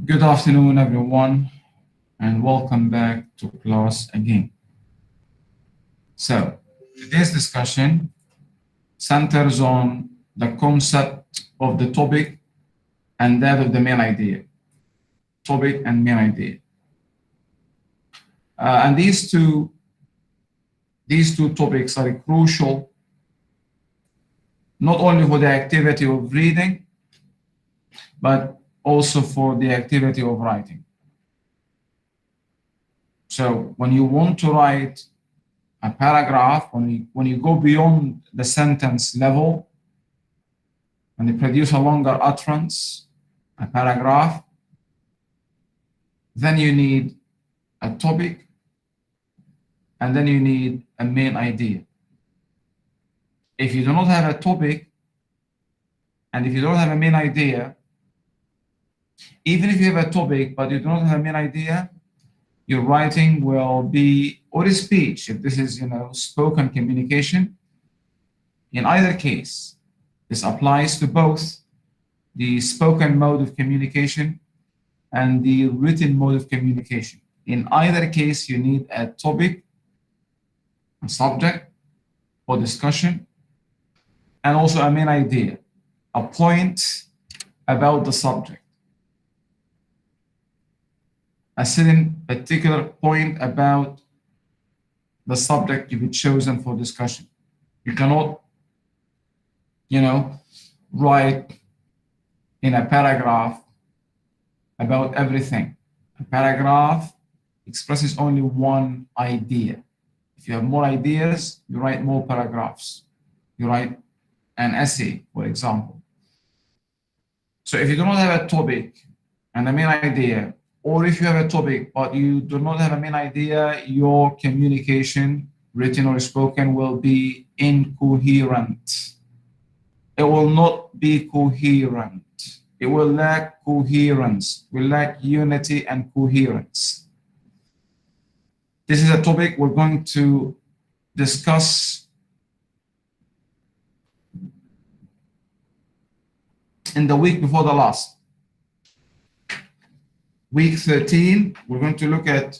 Good afternoon, everyone, and welcome back to class again. So, today's discussion centers on the concept of the topic and that of the main idea. Topic and main idea. And these two topics are crucial not only for the activity of reading, but also for the activity of writing. So when you want to write a paragraph, when you go beyond the sentence level and you produce a longer utterance, a paragraph, then you need a topic, and then you need a main idea. If you do not have a topic, and if you don't have a main idea, even if you have a topic, but you do not have a main idea, your writing will be, or speech, if this is, spoken communication, in either case, this applies to both the spoken mode of communication and the written mode of communication. In either case, you need a topic, a subject for discussion, and also a main idea, a point about the subject, a certain particular point about the subject you've chosen for discussion. You cannot, write in a paragraph about everything. A paragraph expresses only one idea. If you have more ideas, you write more paragraphs. You write an essay, for example. So if you do not have a topic and a main idea, or if you have a topic but you do not have a main idea, your communication, written or spoken, will be incoherent. It will not be coherent. It will lack coherence, will lack unity and coherence. This is a topic we're going to discuss in the week before the last. Week 13, we're going to look at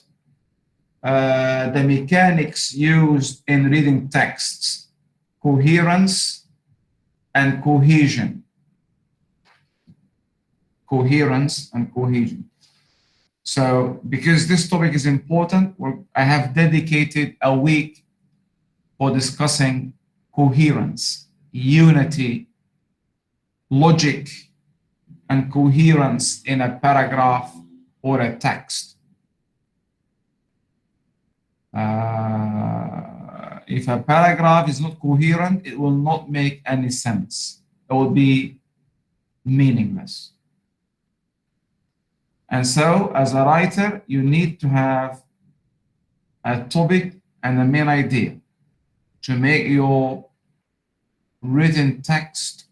the mechanics used in reading texts, coherence and cohesion. Coherence and cohesion. So because this topic is important, I have dedicated a week for discussing coherence, unity, logic, and coherence in a paragraph or a text. If a paragraph is not coherent, it will not make any sense. It will be meaningless. And so, as a writer, you need to have a topic and a main idea to make your written text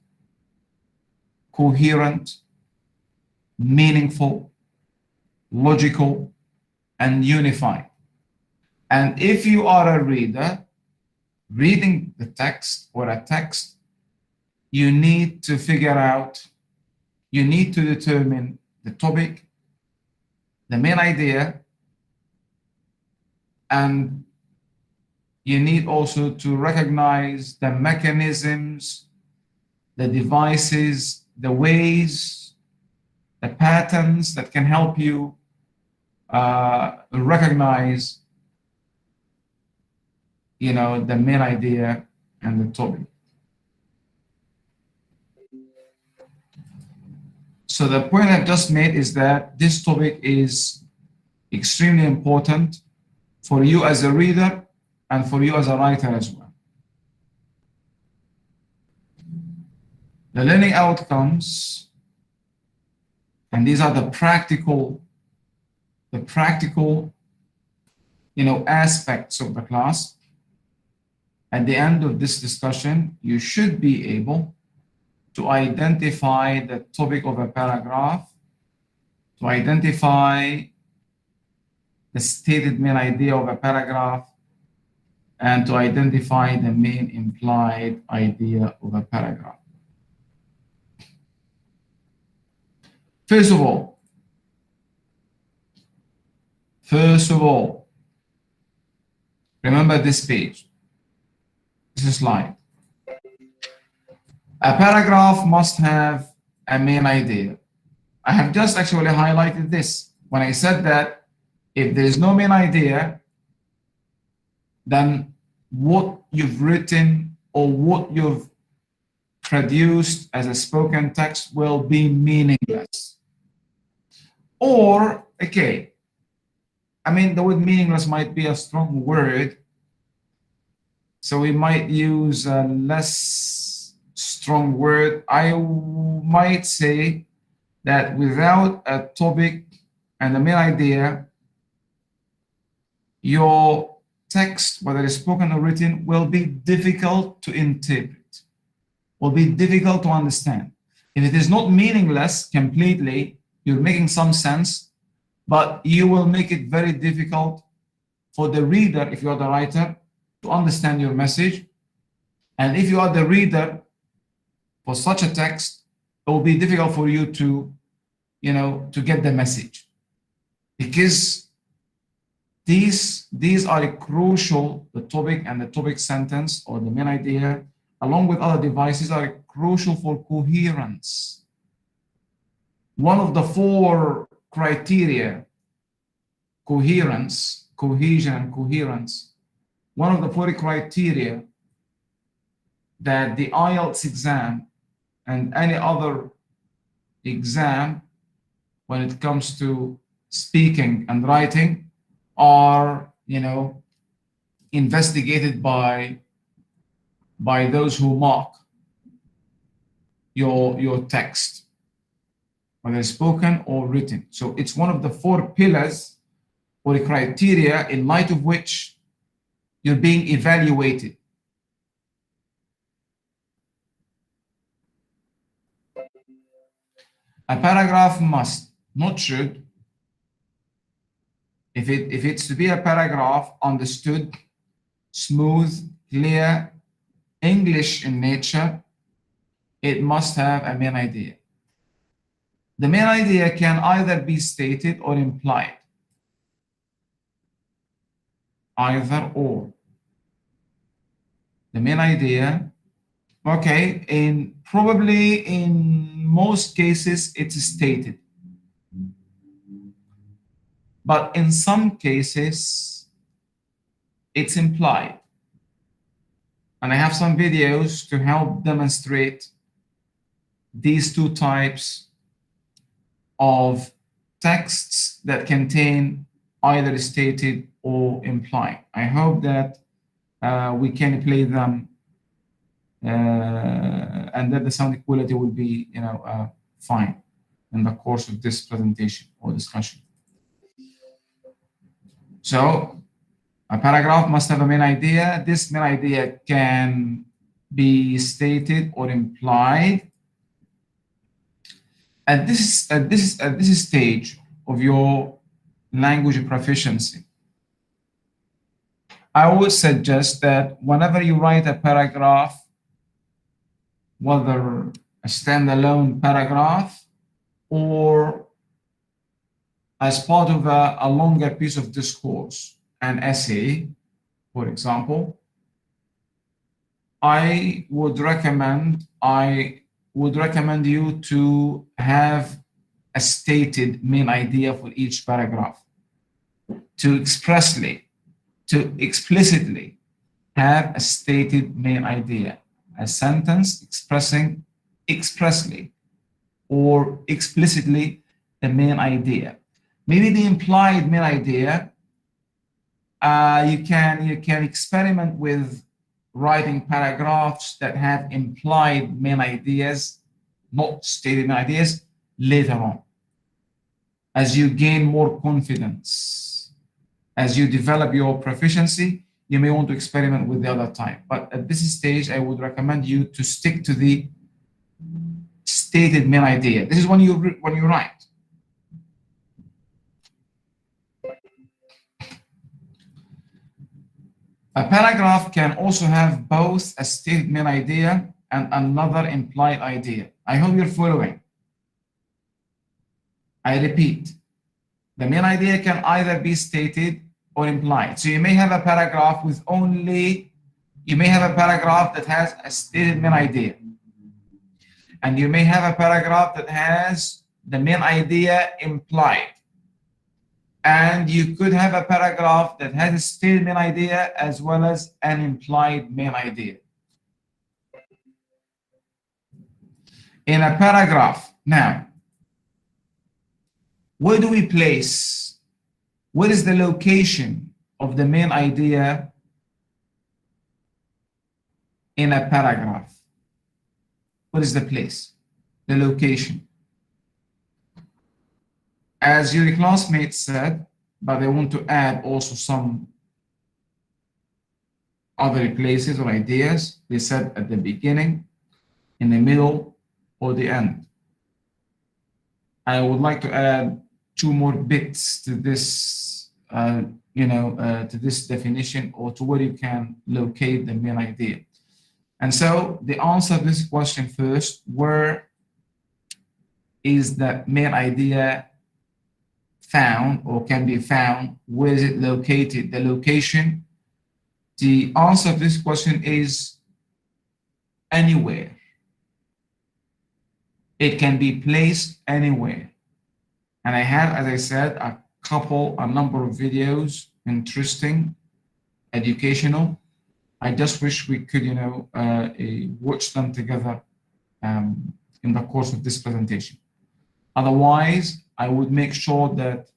coherent, meaningful, logical, and unified. And if you are a reader reading the text or a text, you need to figure out, you need to determine the topic, the main idea, and you need also to recognize the mechanisms, the devices, the ways, the patterns that can help you recognize, the main idea and the topic. So the point I've just made is that this topic is extremely important for you as a reader and for you as a writer as well. The learning outcomes, and these are the practical, aspects of the class. At the end of this discussion, you should be able to identify the topic of a paragraph, to identify the stated main idea of a paragraph, and to identify the main implied idea of a paragraph. First of all, remember this page, this slide. A paragraph must have a main idea. I have just actually highlighted this when I said that if there is no main idea, then what you've written or what you've produced as a spoken text will be meaningless. Or, okay, I mean, the word meaningless might be a strong word, so we might use a less strong word. I might say that without a topic and a main idea, your text, whether it's spoken or written, will be difficult to interpret, will be difficult to understand. If it is not meaningless completely, you're making some sense, but you will make it very difficult for the reader, if you are the writer, to understand your message. And if you are the reader for such a text, it will be difficult for you to, to get the message. Because these are crucial, the topic and the topic sentence or the main idea, along with other devices, are crucial for coherence. One of the 4 criteria, coherence, cohesion and coherence, one of the 4 criteria that the IELTS exam and any other exam when it comes to speaking and writing are, investigated by those who mark your text, whether spoken or written. So it's one of the 4 pillars or the criteria in light of which you're being evaluated. A paragraph must, not should. If it's to be a paragraph, understood, smooth, clear, English in nature, it must have a main idea. The main idea can either be stated or implied. Either or. The main idea, okay, probably in most cases it's stated. But in some cases, it's implied. And I have some videos to help demonstrate these 2 types of texts that contain either stated or implied. I hope that we can play them and that the sound quality will be, fine in the course of this presentation or discussion. So a paragraph must have a main idea. This main idea can be stated or implied. At this stage of your language proficiency, I would suggest that whenever you write a paragraph, whether a standalone paragraph or as part of a longer piece of discourse, an essay, for example, I would recommend you to have a stated main idea for each paragraph, to explicitly have a stated main idea, a sentence expressing expressly or explicitly the main idea. Maybe the implied main idea, you can experiment with writing paragraphs that have implied main ideas, not stated main ideas, later on. As you gain more confidence, as you develop your proficiency, you may want to experiment with the other type. But at this stage, I would recommend you to stick to the stated main idea. This is when you write. A paragraph can also have both a stated main idea and another implied idea. I hope you're following. I repeat, the main idea can either be stated or implied. So you may have a paragraph with only, you may have a paragraph that has a stated main idea. And you may have a paragraph that has the main idea implied. And you could have a paragraph that has a stated main idea as well as an implied main idea. In a paragraph, now, where do we place, what is the location of the main idea in a paragraph? What is the place, the location? As your classmates said, but I want to add also some other places or ideas. They said at the beginning, in the middle, or the end. I would like to add 2 more bits to this, to this definition, or to where you can locate the main idea. And so the answer to this question first, where is the main idea found or can be found? Where is it located? The location. The answer to this question is anywhere. It can be placed anywhere. And I have, as I said, a number of videos, interesting, educational. I just wish we could, watch them together in the course of this presentation. Otherwise, I would make sure that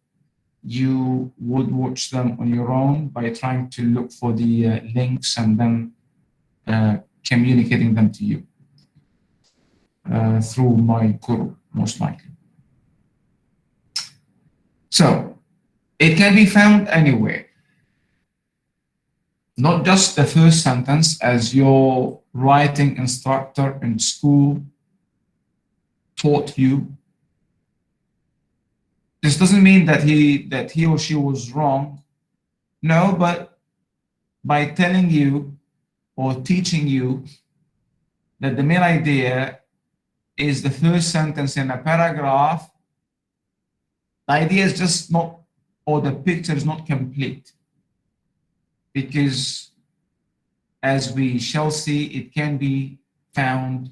you would watch them on your own by trying to look for the links and then communicating them to you through my guru, most likely. So it can be found anywhere. Not just the first sentence, as your writing instructor in school taught you. This doesn't mean that he or she was wrong. No, but by telling you or teaching you that the main idea is the first sentence in a paragraph, the idea is just not, or the picture is not complete. Because as we shall see, it can be found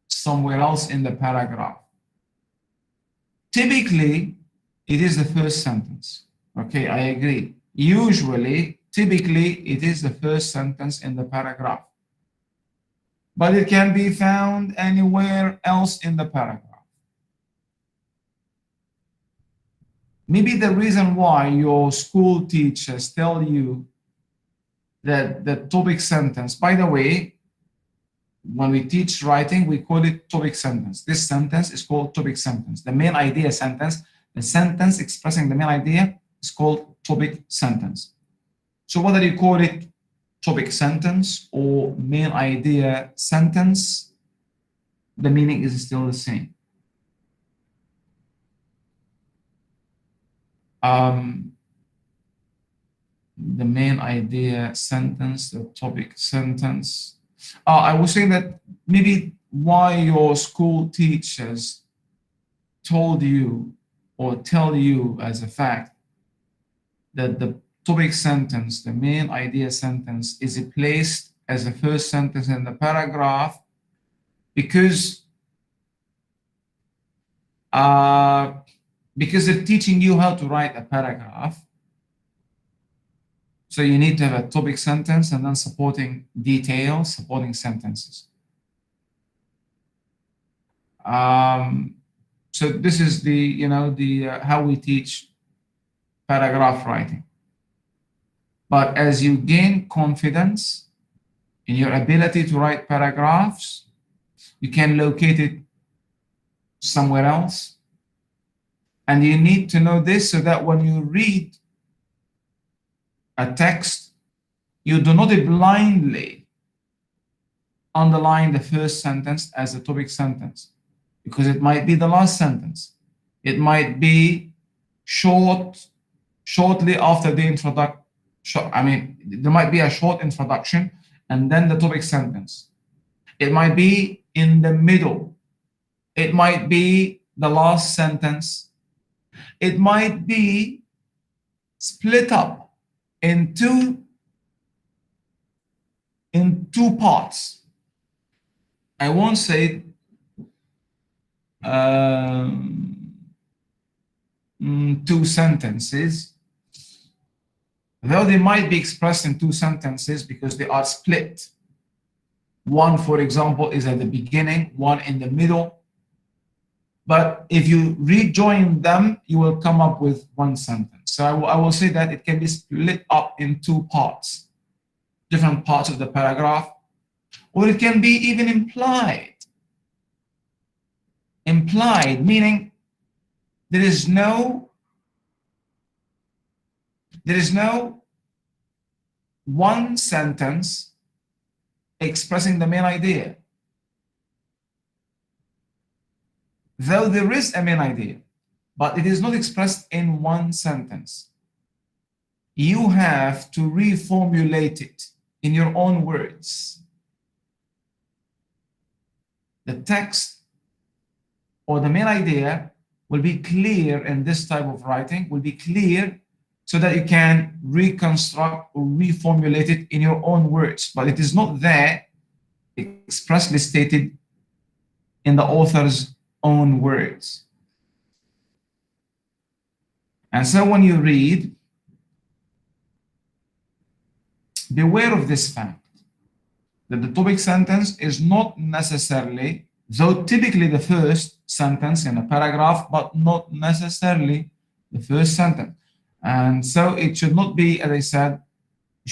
somewhere else in the paragraph. Typically, it is the first sentence. Okay, I agree. Usually, typically, it is the first sentence in the paragraph. But it can be found anywhere else in the paragraph. Maybe the reason why your school teachers tell you that the topic sentence, by the way, when we teach writing, we call it topic sentence. This sentence is called topic sentence. The main idea sentence, the sentence expressing the main idea is called topic sentence. So whether you call it topic sentence or main idea sentence, the meaning is still the same. The main idea sentence, the topic sentence. I was saying that maybe why your school teachers told you or tell you as a fact that the topic sentence, the main idea sentence, is placed as the first sentence in the paragraph because they're teaching you how to write a paragraph. So you need to have a topic sentence and then supporting details, supporting sentences. So this is the, how we teach paragraph writing. But as you gain confidence in your ability to write paragraphs, you can locate it somewhere else. And you need to know this so that when you read a text, you do not blindly underline the first sentence as a topic sentence, because it might be the last sentence. It might be shortly after the introduction. There might be a short introduction and then the topic sentence. It might be in the middle. It might be the last sentence It might be split up in two parts. I won't say two sentences, though they might be expressed in two sentences because they are split. One, for example, is at the beginning, one in the middle. But if you rejoin them, you will come up with one sentence. So I will say that it can be split up in two parts, different parts of the paragraph, or it can be even implied. Implied, meaning there is no one sentence expressing the main idea. Though there is a main idea, but it is not expressed in one sentence. You have to reformulate it in your own words. The text or the main idea will be clear in this type of writing, will be clear so that you can reconstruct or reformulate it in your own words. But it is not there expressly stated in the author's own words. And so when you read, beware of this fact, that the topic sentence is not necessarily, though typically the first sentence in a paragraph, but not necessarily the first sentence. And so it should not be, as I said, you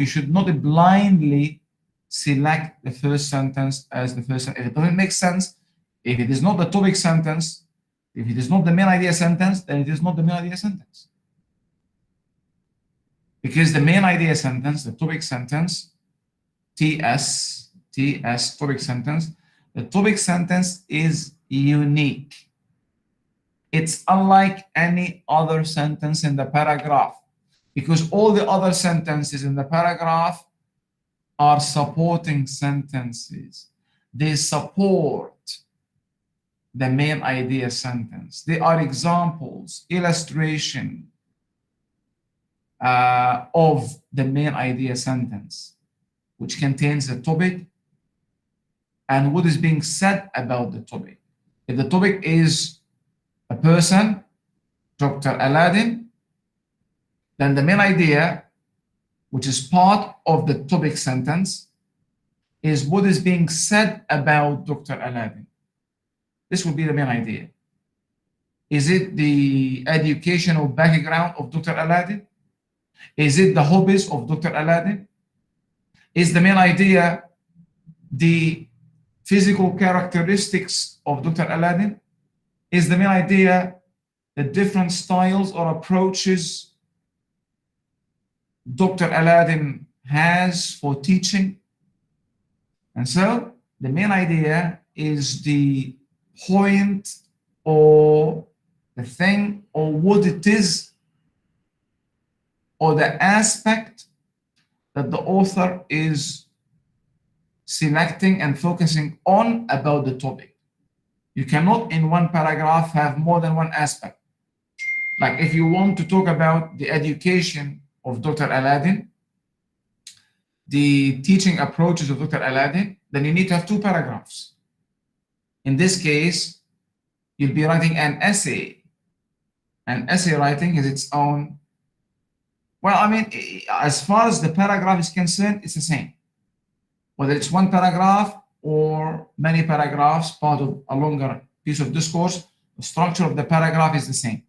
should not blindly select the first sentence as the first sentence. If it doesn't make sense, if it is not the topic sentence, if it is not the main idea sentence, then it is not the main idea sentence. Because the main idea sentence, the topic sentence, TS, topic sentence, the topic sentence is unique. It's unlike any other sentence in the paragraph, because all the other sentences in the paragraph are supporting sentences. They support the main idea sentence. They are examples, illustration of the main idea sentence, which contains the topic and what is being said about the topic. If the topic is a person, Dr. Aladdin, then the main idea, which is part of the topic sentence, is what is being said about Dr. Aladdin. This will be the main idea. Is it the educational background of Dr. Aladdin? Is it the hobbies of Dr. Aladdin? Is the main idea the physical characteristics of Dr. Aladdin? Is the main idea the different styles or approaches Dr. Aladdin has for teaching? And so the main idea is the point or the thing or what it is or the aspect that the author is selecting and focusing on about the topic. You cannot in one paragraph have more than one aspect. Like if you want to talk about the education of Dr. Aladdin, the teaching approaches of Dr. Aladdin, then you need to have two paragraphs. In this case, you'll be writing an essay. And essay writing is its own, well, I mean, as far as the paragraph is concerned, it's the same. Whether it's one paragraph or many paragraphs, part of a longer piece of discourse, the structure of the paragraph is the same.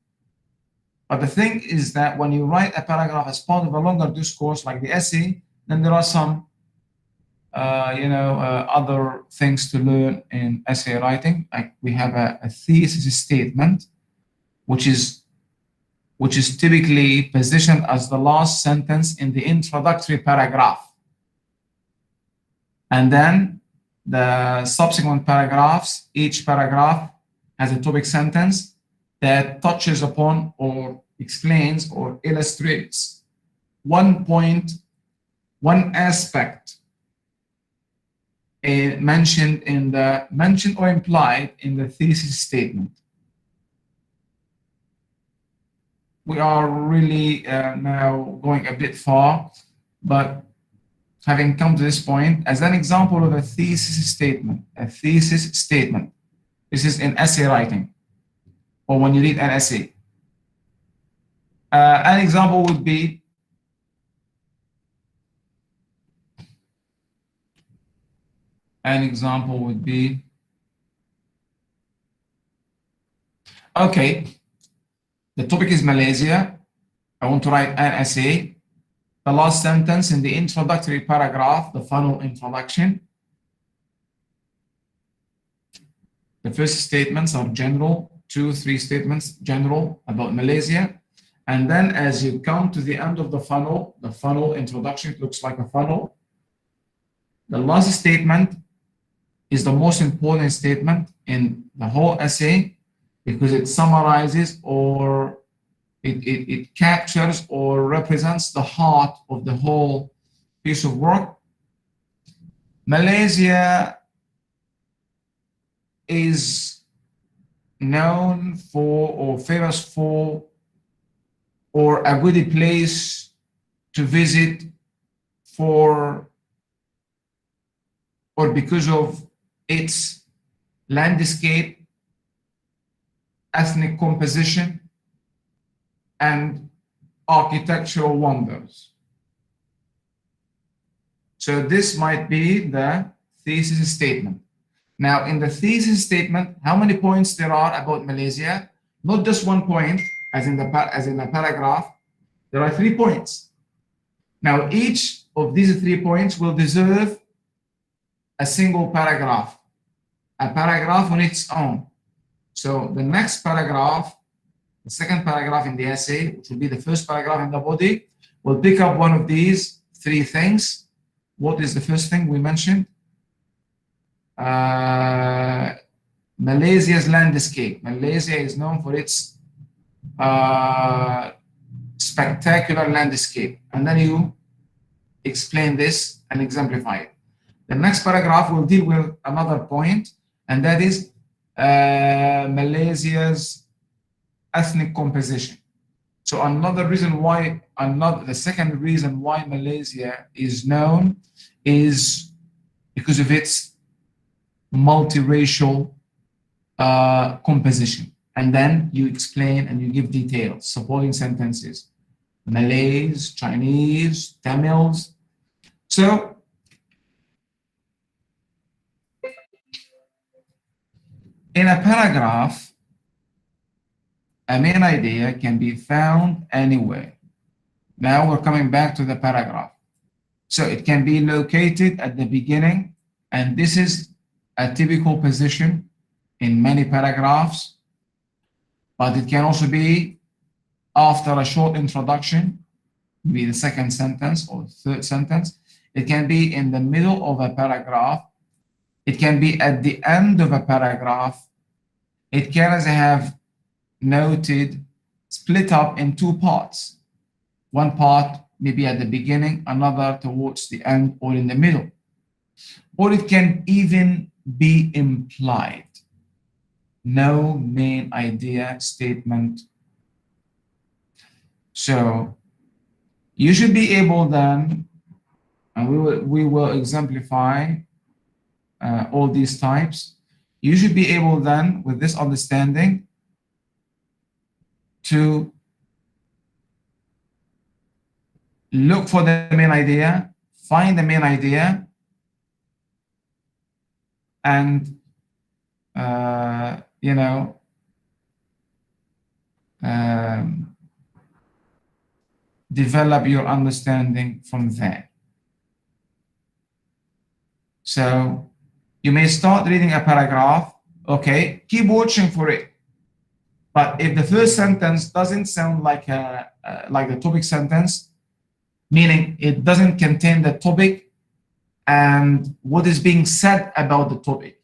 But the thing is that when you write a paragraph as part of a longer discourse, like the essay, then there are some other things to learn in essay writing. Like we have a thesis statement, which is typically positioned as the last sentence in the introductory paragraph. And then the subsequent paragraphs, each paragraph has a topic sentence that touches upon or explains or illustrates one point, one aspect mentioned or implied in the thesis statement. we are really now going a bit far, but having come to this point, as an example of a thesis statement, this is in essay writing, or when you read an essay. An example would be, okay, the topic is Malaysia. I want to write an essay. The last sentence in the introductory paragraph, the funnel introduction. The first statements are general, 2-3 statements general about Malaysia. And then as you come to the end of the funnel introduction, it looks like a funnel. The last statement is the most important statement in the whole essay because it summarizes or it captures or represents the heart of the whole piece of work. Malaysia is known for or famous for or a good place to visit for or because of its landscape, ethnic composition, and architectural wonders. So this might be the thesis statement. Now, in the thesis statement, how many points there are about Malaysia? Not just 1 point, as in the paragraph. There are 3 points. Now, each of these 3 points will deserve a single paragraph, a paragraph on its own. So the next paragraph, the second paragraph in the essay, which will be the first paragraph in the body, will pick up one of these 3 things. What is the first thing we mentioned? Malaysia's landscape. Malaysia is known for its spectacular landscape. And then you explain this and exemplify it. The next paragraph will deal with another point, and that is Malaysia's ethnic composition. So the second reason why Malaysia is known is because of its multiracial composition. And then you explain and you give details, supporting sentences. Malays, Chinese, Tamils. So in a paragraph, a main idea can be found anywhere. Now we're coming back to the paragraph. So it can be located at the beginning, and this is a typical position in many paragraphs, but it can also be after a short introduction, maybe the second sentence or third sentence. It can be in the middle of a paragraph. It can be at the end of a paragraph. It can, as I have noted, split up in 2 parts. One part maybe at the beginning, another towards the end or in the middle. Or it can even be implied. No main idea statement. So you should be able then, and we will exemplify all these types. You should be able then, with this understanding, to look for the main idea, find the main idea, and develop your understanding from there. So you may start reading a paragraph, okay, keep watching for it. But if the first sentence doesn't sound like the topic sentence, meaning it doesn't contain the topic and what is being said about the topic,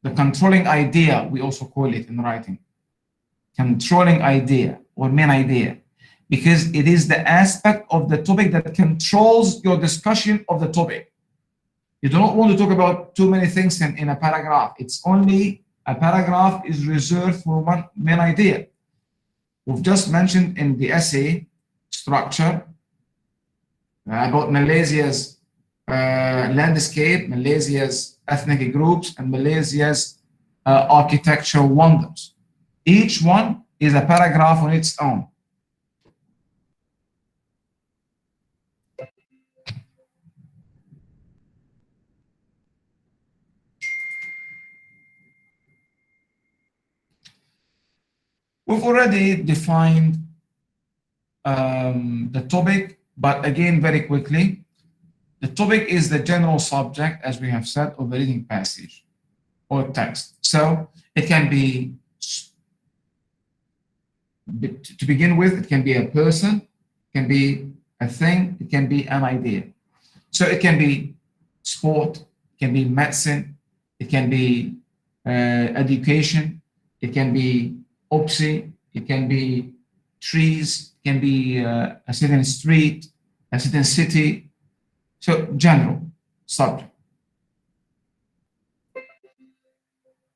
the controlling idea, we also call it in writing, controlling idea or main idea, because it is the aspect of the topic that controls your discussion of the topic. You do not want to talk about too many things in a paragraph. It's only a paragraph is reserved for one main idea. We've just mentioned in the essay structure about Malaysia's landscape, Malaysia's ethnic groups, and Malaysia's architectural wonders. Each one is a paragraph on its own. We've already defined the topic, but again, very quickly, the topic is the general subject, as we have said, of the reading passage or text. So it can be, to begin with, it can be a person, it can be a thing, it can be an idea. So it can be sport, it can be medicine, it can be education, it can be OPSI, it can be trees, it can be a certain street, a certain city. So general subject.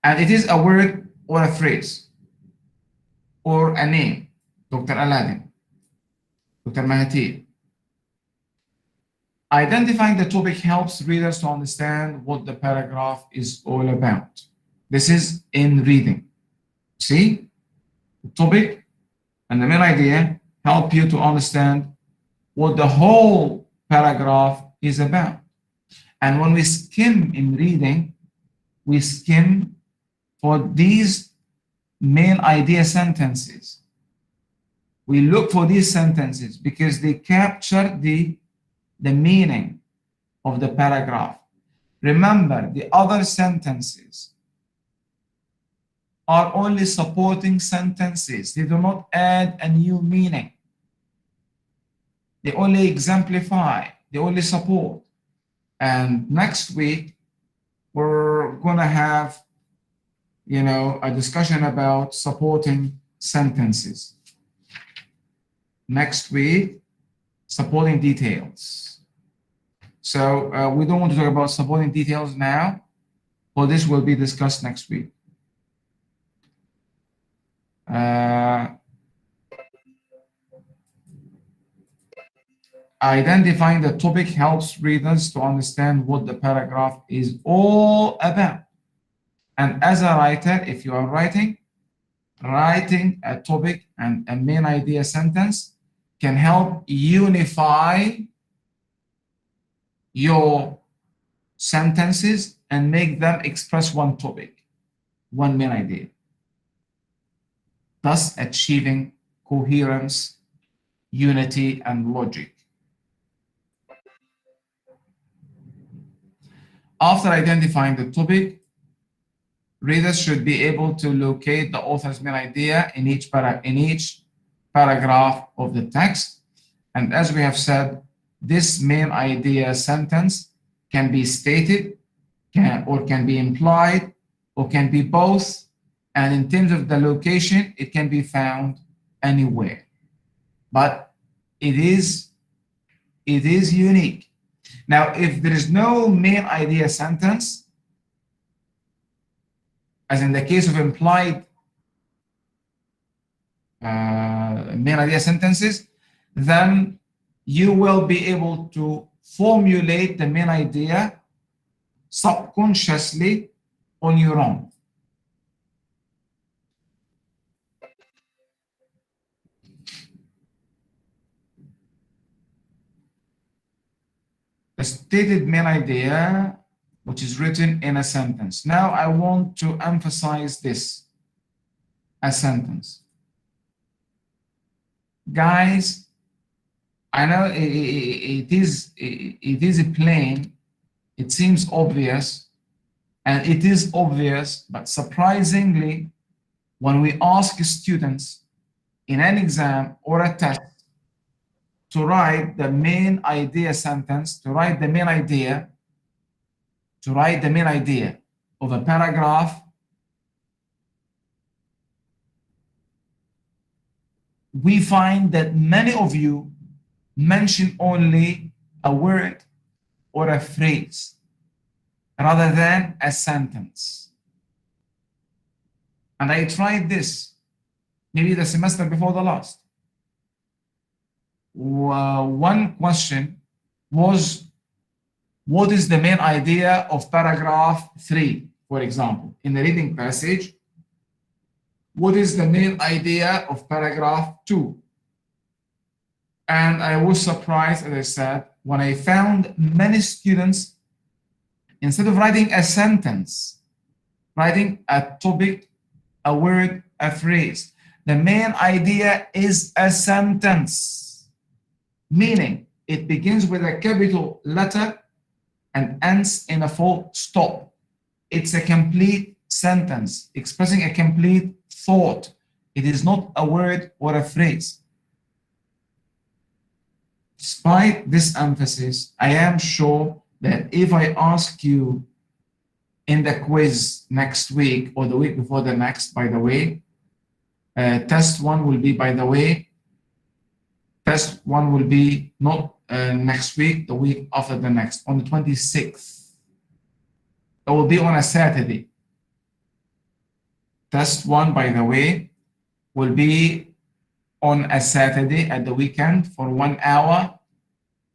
And it is a word or a phrase or a name. Dr. Aladdin, Dr. Mahathir. Identifying the topic helps readers to understand what the paragraph is all about. This is in reading. See? The topic and the main idea help you to understand what the whole paragraph is about. And when we skim in reading, we skim for these main idea sentences. We look for these sentences because they capture the meaning of the paragraph. Remember, the other sentences are only supporting sentences. They do not add a new meaning. They only exemplify, they only support. And next week, we're going to have, a discussion about supporting sentences. Next week, supporting details. So we don't want to talk about supporting details now, but this will be discussed next week. Identifying the topic helps readers to understand what the paragraph is all about. And as a writer, if you are writing a topic and a main idea sentence can help unify your sentences and make them express one topic, one main idea, thus achieving coherence, unity, and logic. After identifying the topic, readers should be able to locate the author's main idea in each paragraph of the text. And as we have said, this main idea sentence can be stated, can be implied, or can be both. And in terms of the location, it can be found anywhere. But it is unique. Now, if there is no main idea sentence, as in the case of implied main idea sentences, then you will be able to formulate the main idea subconsciously on your own. The stated main idea, which is written in a sentence. Now I want to emphasize this, a sentence. Guys, I know it is plain, it seems obvious, and it is obvious, but surprisingly, when we ask students in an exam or a test to write the main idea sentence, to write the main idea of a paragraph, we find that many of you mention only a word or a phrase rather than a sentence. And I tried this maybe the semester before the last. One question was, what is the main idea of paragraph 3, for example, in the reading passage? What is the main idea of paragraph 2? And I was surprised, as I said, when I found many students, instead of writing a sentence, writing a topic, a word, a phrase. The main idea is a sentence, meaning it begins with a capital letter and ends in a full stop. It's a complete sentence expressing a complete thought. It is not a word or a phrase. Despite this emphasis, I am sure that if I ask you in the quiz next week or the week before the next, by the way, test 1 will be, by the way, test 1 will be not next week, the week after the next, on the 26th. It will be on a Saturday. Test 1, by the way, will be on a Saturday at the weekend for 1 hour.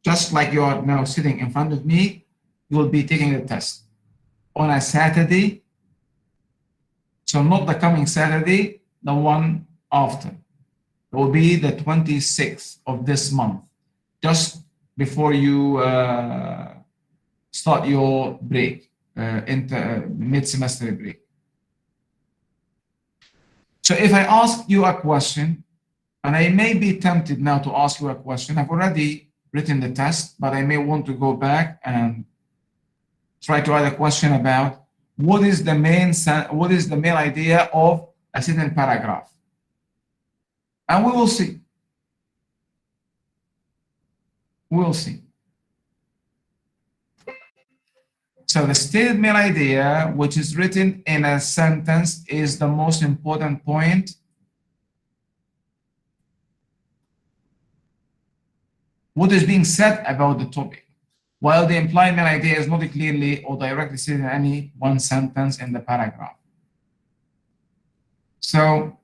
Just like you are now sitting in front of me, you will be taking the test on a Saturday. So not the coming Saturday, the one after. It will be the 26th of this month, just before you start your break, into mid-semester break. So if I ask you a question, and I may be tempted now to ask you a question, I've already written the test, but I may want to go back and try to write a question about what is the main idea of a certain paragraph. And we will see. We'll see. So the stated main idea, which is written in a sentence, is the most important point. What is being said about the topic, while the implied main idea is not clearly or directly stated in any one sentence in the paragraph. So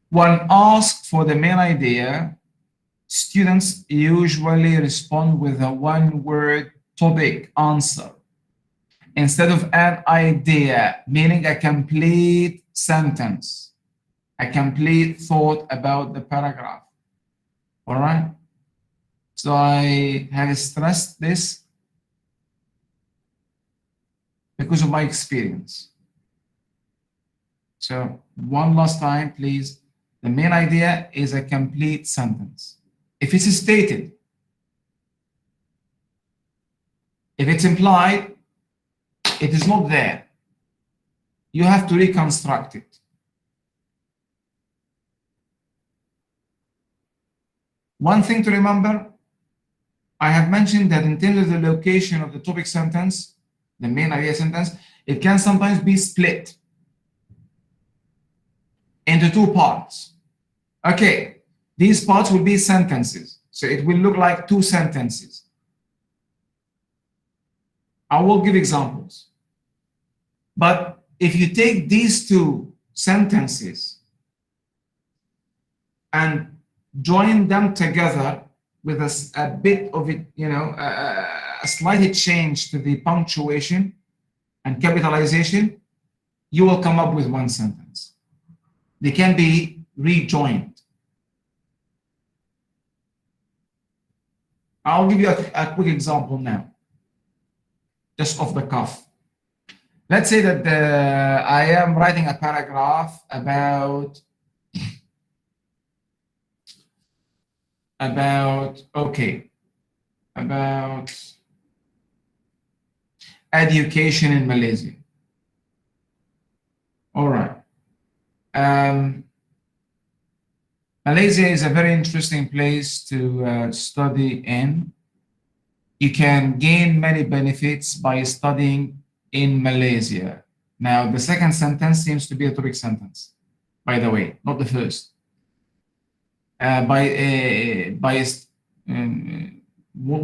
when asked for the main idea, students usually respond with a one-word topic answer instead of an idea, meaning a complete sentence, a complete thought about the paragraph. All right? So I have stressed this because of my experience. So one last time, please. The main idea is a complete sentence. If it's stated, if it's implied, it is not there. You have to reconstruct it. One thing to remember, I have mentioned that in terms of the location of the topic sentence, the main idea sentence, it can sometimes be split into two parts. Okay, these parts will be sentences. So it will look like two sentences. I will give examples. But if you take these two sentences and join them together with a bit of it, a slight change to the punctuation and capitalization, you will come up with one sentence. They can be rejoined. I'll give you a quick example now, just off the cuff. Let's say that I am writing a paragraph about education in Malaysia. All right. Malaysia is a very interesting place to study in. You can gain many benefits by studying in Malaysia. Now, the second sentence seems to be a topic sentence, by the way, not the first. What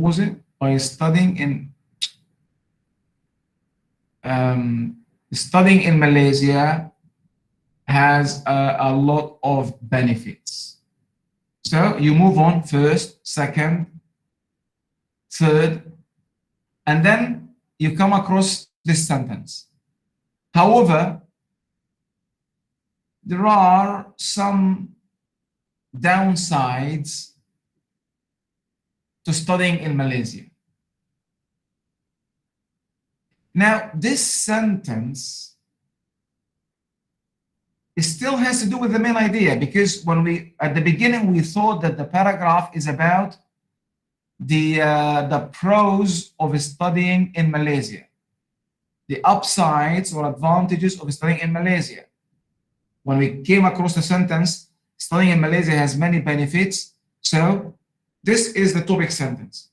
was it? By studying in Malaysia has a lot of benefits. So you move on first, second, third, and then you come across this sentence. However, there are some downsides to studying in Malaysia. Now, this sentence, it still has to do with the main idea, because when at the beginning, we thought that the paragraph is about the pros of studying in Malaysia, the upsides or advantages of studying in Malaysia. When we came across the sentence, studying in Malaysia has many benefits. So this is the topic sentence.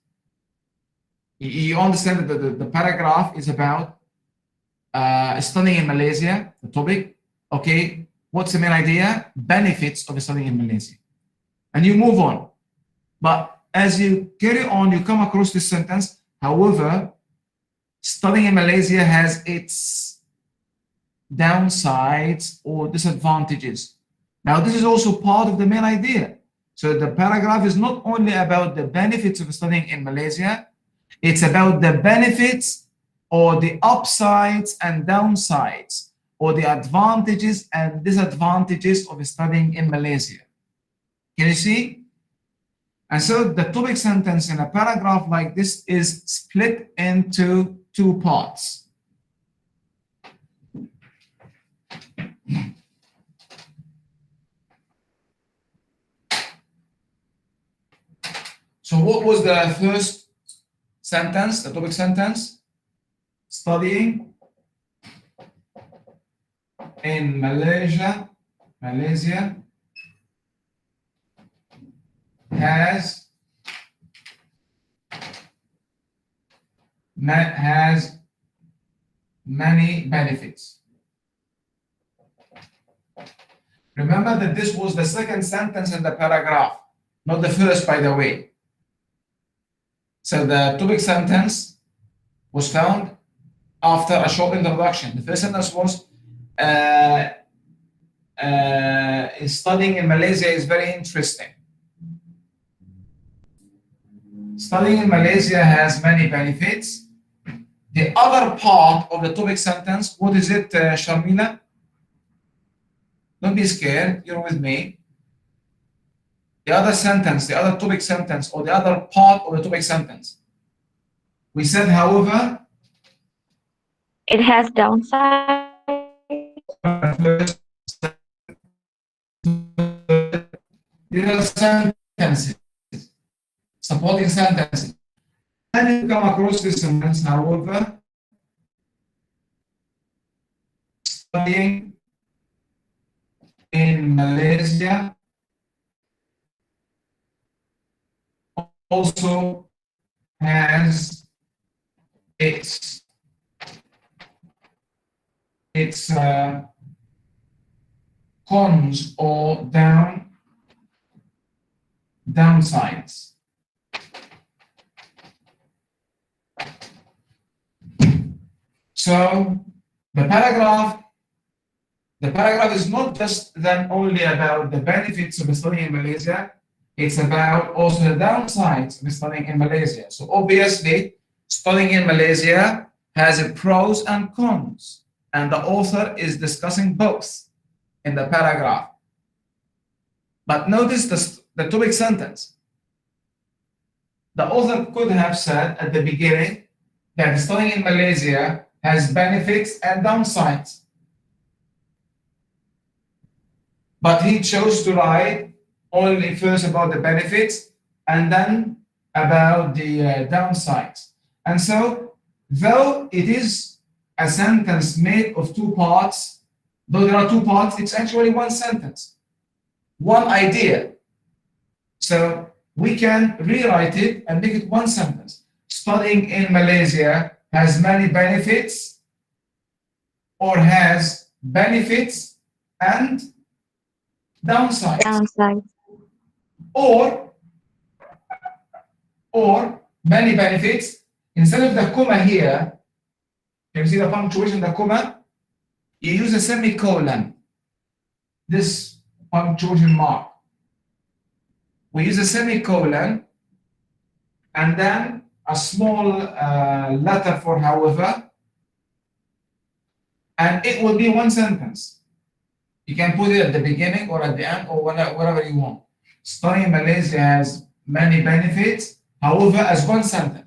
You understand that the paragraph is about studying in Malaysia, the topic. Okay, what's the main idea? Benefits of studying in Malaysia. And you move on. But as you carry on, you come across this sentence. However, studying in Malaysia has its downsides or disadvantages. Now, this is also part of the main idea. So the paragraph is not only about the benefits of studying in Malaysia, it's about the benefits or the upsides and downsides, or the advantages and disadvantages of studying in Malaysia. Can you see? And so the topic sentence in a paragraph like this is split into two parts. So what was the first sentence, the topic sentence? Studying in Malaysia has many benefits. Remember that this was the second sentence in the paragraph, not the first, by the way. So the topic sentence was found after a short introduction. The first sentence was studying in Malaysia is very interesting. Studying in Malaysia has many benefits. The other part of the topic sentence, what is it, Sharmila? Don't be scared, you're with me. The other sentence, the other topic sentence, or the other part of the topic sentence. We said, however, it has downsides. These are sentences, supporting sentences. And you come across this sentence, however, studying in Malaysia also has its cons or downsides. So the paragraph is not just then only about the benefits of studying in Malaysia, it's about also the downsides of studying in Malaysia. So obviously, studying in Malaysia has a pros and cons, and the author is discussing both in the paragraph. But notice the topic sentence. The author could have said at the beginning that studying in Malaysia has benefits and downsides. But he chose to write only first about the benefits and then about the downsides. And so, though it is a sentence made of two parts, though there are two parts, it's actually one sentence, one idea. So we can rewrite it and make it one sentence. Studying in Malaysia has many benefits or has benefits and downsides, Downside. or many benefits. Instead of the comma here, can you see the punctuation, the comma? You use a semicolon, this punctuation mark. We use a semicolon and then a small letter for however, and it will be one sentence. You can put it at the beginning or at the end or whatever you want. Studying in Malaysia has many benefits, however, as one sentence.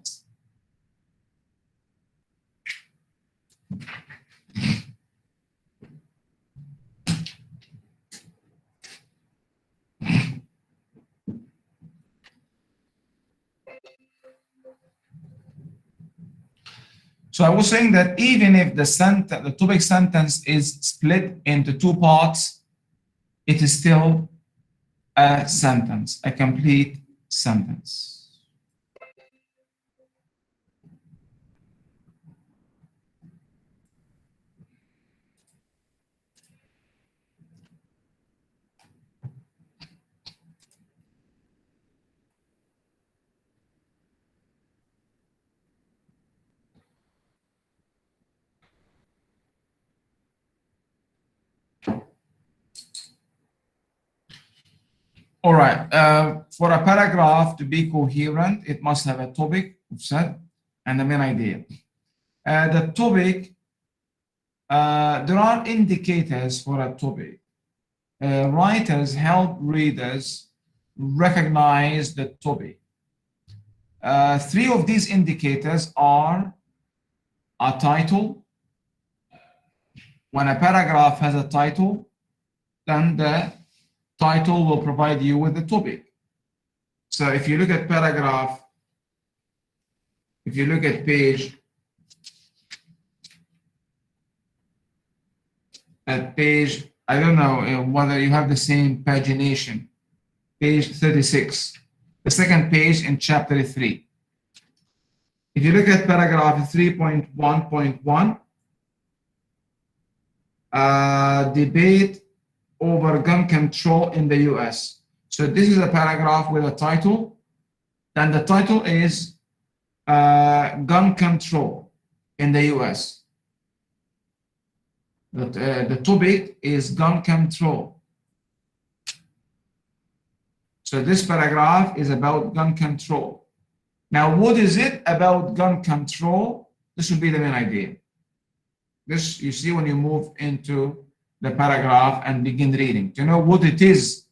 So I was saying that even if the topic sentence is split into two parts, it is still a sentence, a complete sentence. All right, for a paragraph to be coherent, it must have a topic, we've said, and the main idea. The topic, there are indicators for a topic. Writers help readers recognize the topic. Three of these indicators are a title. When a paragraph has a title, then the title will provide you with the topic. So if you look at paragraph, if you look at page, I don't know whether you have the same pagination, page 36, the second page in chapter 3. If you look at paragraph 3.1.1, debate over gun control in the US. So this is a paragraph with a title, and the title is gun control in the US. The topic is gun control. So this paragraph is about gun control. Now, what is it about gun control? This will be the main idea. This, you see when you move into the paragraph and begin reading. To know what it is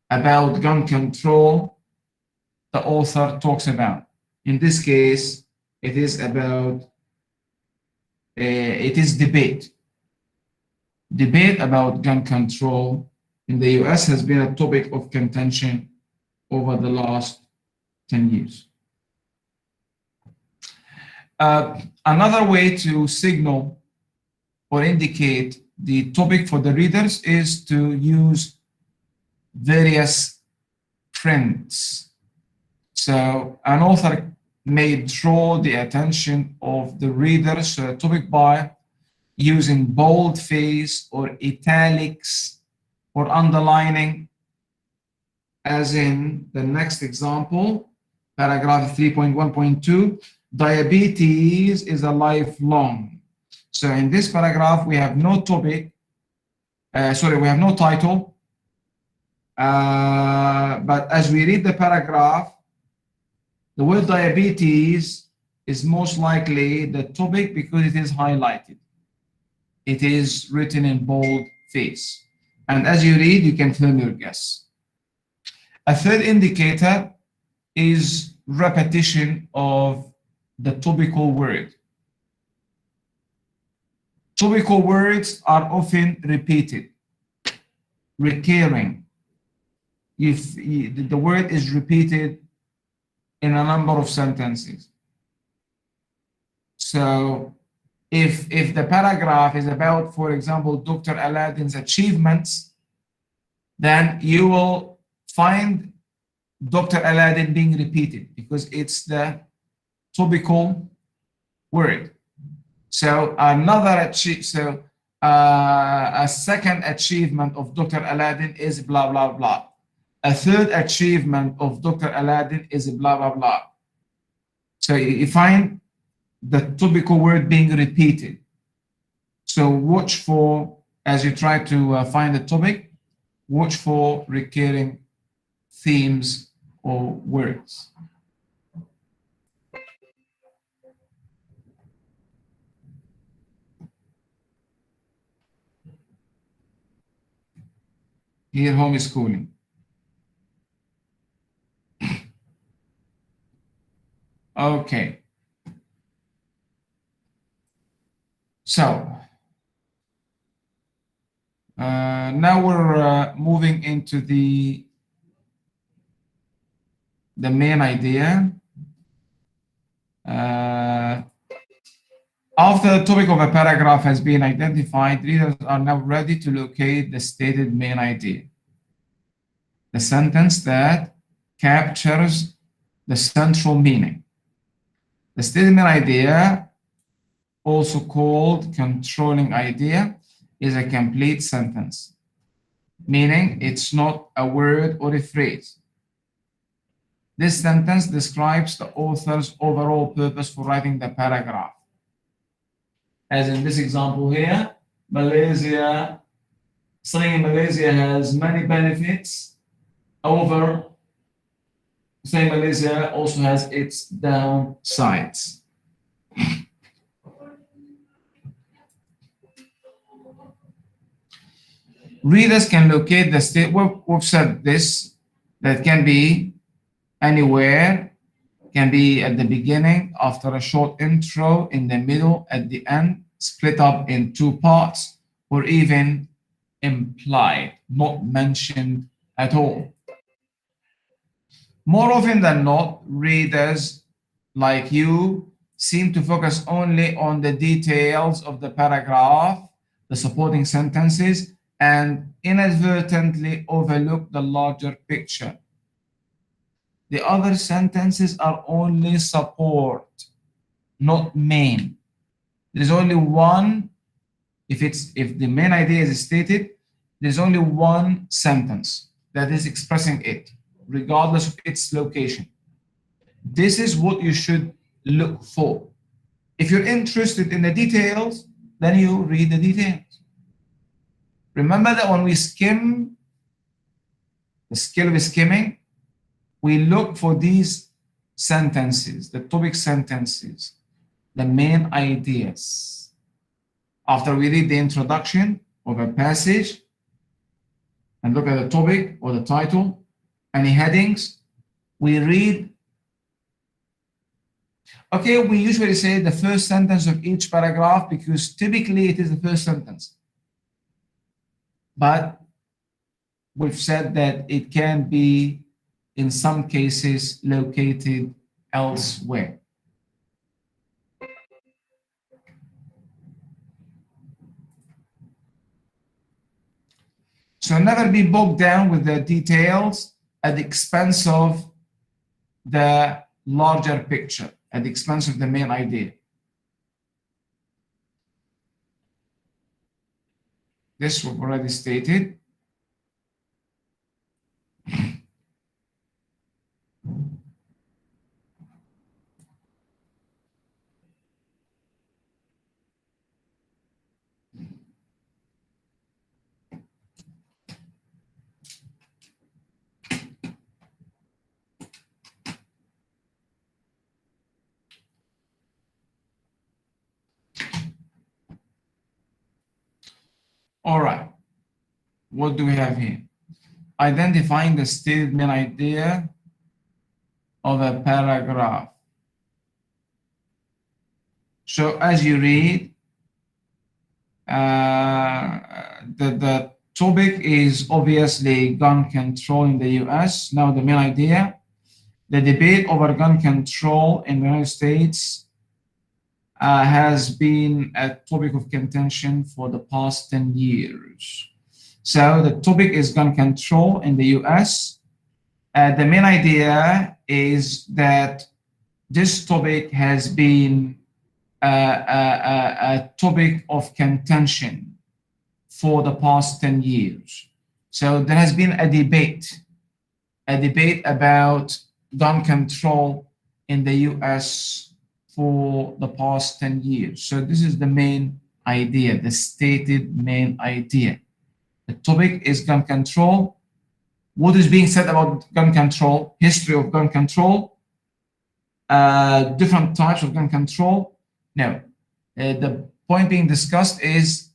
about gun control the author talks about. In this case, it is about, it is debate. Debate about gun control in the US has been a topic of contention over the last 10 years. Another way to signal or indicate the topic for the readers is to use various prints. So an author may draw the attention of the readers to a topic by using boldface or italics or underlining, as in the next example, paragraph 3.1.2, diabetes is a lifelong. So in this paragraph, we have no topic, we have no title, but as we read the paragraph, the word diabetes is most likely the topic because it is highlighted. It is written in bold face. And as you read, you can fill your guess. A third indicator is repetition of the topical word. Topical words are often repeated, recurring. If the word is repeated in a number of sentences. So if the paragraph is about, for example, Dr. Aladdin's achievements, then you will find Dr. Aladdin being repeated because it's the topical word. So a second achievement of Dr. Aladdin is blah blah blah. A third achievement of Dr. Aladdin is blah blah blah. So you find the topical word being repeated. So watch for, as you try to find the topic, watch for recurring themes or words. Here, homeschooling. Okay. So now we're moving into the main idea. After the topic of a paragraph has been identified, readers are now ready to locate the stated main idea, the sentence that captures the central meaning. The stated main idea, also called controlling idea, is a complete sentence, meaning it's not a word or a phrase. This sentence describes the author's overall purpose for writing the paragraph. As in this example here, Malaysia, saying in Malaysia has many benefits over saying Malaysia also has its downsides. Readers can locate the state. We've said this, that can be anywhere, can be at the beginning, after a short intro, in the middle, at the end, split up in two parts, or even implied, not mentioned at all. More often than not, readers like you seem to focus only on the details of the paragraph, the supporting sentences, and inadvertently overlook the larger picture. The other sentences are only support, not main. There's only one, if the main idea is stated, there's only one sentence that is expressing it, regardless of its location. This is what you should look for. If you're interested in the details, then you read the details. Remember that when we skim, the skill of skimming, we look for these sentences, the topic sentences, the main ideas. After we read the introduction of a passage and look at the topic or the title, any headings, we read. Okay, we usually say the first sentence of each paragraph because typically it is the first sentence. But we've said that it can be, in some cases, located elsewhere. So never be bogged down with the details at the expense of the larger picture, at the expense of the main idea. This we've already stated. All right, what do we have here? Identifying the stated main idea of a paragraph. So as you read, the topic is obviously gun control in the US. Now the main idea, the debate over gun control in the United States has been a topic of contention for the past 10 years. So the topic is gun control in the US. The main idea is that this topic has been a topic of contention for the past 10 years. So there has been a debate about gun control in the US for the past 10 years. So this is the main idea, the stated main idea. The topic is gun control. What is being said about gun control, history of gun control, different types of gun control. Now, the point being discussed is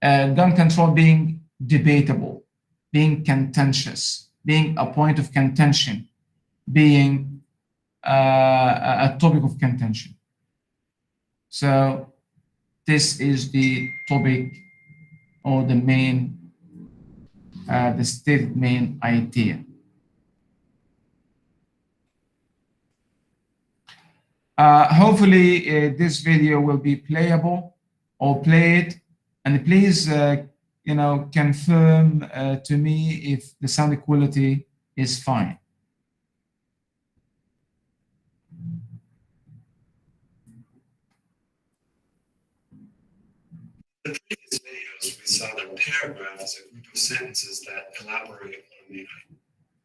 gun control being debatable, being contentious, being a point of contention, being a topic of contention. So this is the topic or the main, the stated main idea. Hopefully this video will be playable or played, and please confirm to me if the sound quality is fine. In the previous videos, we saw that paragraph is a group of sentences that elaborate on a main idea.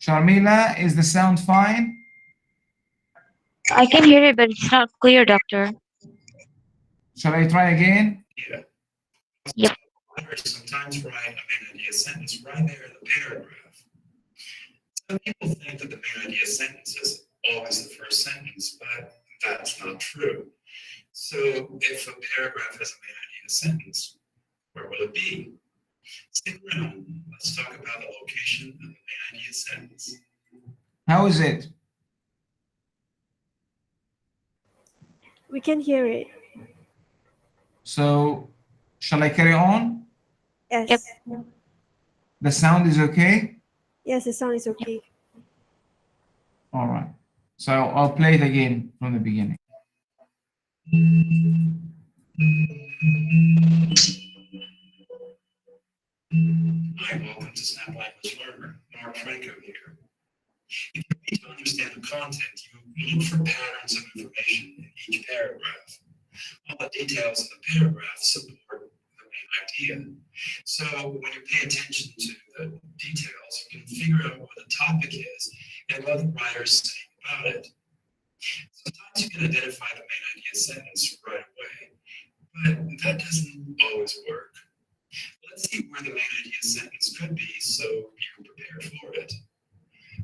Sharmila, is the sound fine? I can hear it, but it's not clear, doctor. Shall I try again? Yeah. Yep. Sometimes write a main idea sentence right there in the paragraph. Some people think that the main idea sentence is always the first sentence, but that's not true. So if a paragraph has a main idea sentence, where will it be? Stick around. Let's talk about the location of the main idea sentence. How is it? We can hear it. So shall I carry on? Yes. Yep. The sound is okay? Yes, the sound is okay. All right. So I'll play it again from the beginning. Hi, welcome to Snap Language Learner. Mark Franco here. If you need to understand the content, you look for patterns of information in each paragraph. All the details in the paragraph support the main idea. So when you pay attention to the details, you can figure out what the topic is and what the writer is saying about it. Sometimes you can identify the main idea sentence right away, but that doesn't always work. Let's see where the main idea sentence could be so you can prepare for it.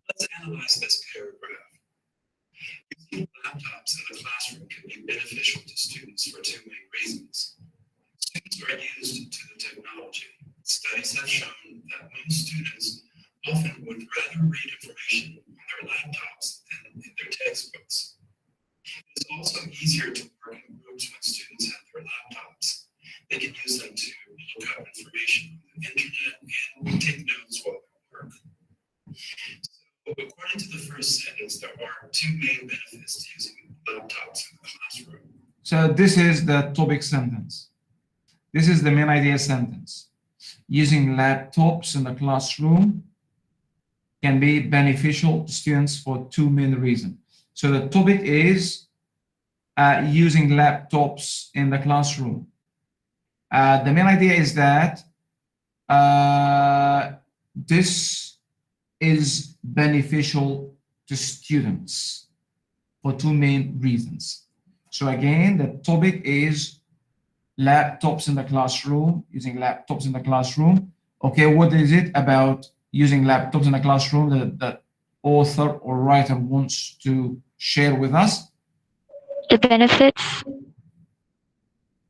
Let's analyze this paragraph. Using laptops in the classroom can be beneficial to students for two main reasons. Students are used to the technology. Studies have shown that most students often would rather read information on their laptops than in their textbooks. It is also easier to work in groups when students have their laptops. They can use them to look up information on the internet and take notes while they work. So, according to the first sentence, there are two main benefits to using laptops in the classroom. So this is the topic sentence. This is the main idea sentence. Using laptops in the classroom can be beneficial to students for two main reasons. So the topic is using laptops in the classroom. The main idea is that this is beneficial to students for two main reasons. So again, the topic is laptops in the classroom, using laptops in the classroom. Okay, what is it about using laptops in the classroom that the author or writer wants to share with us? The benefits.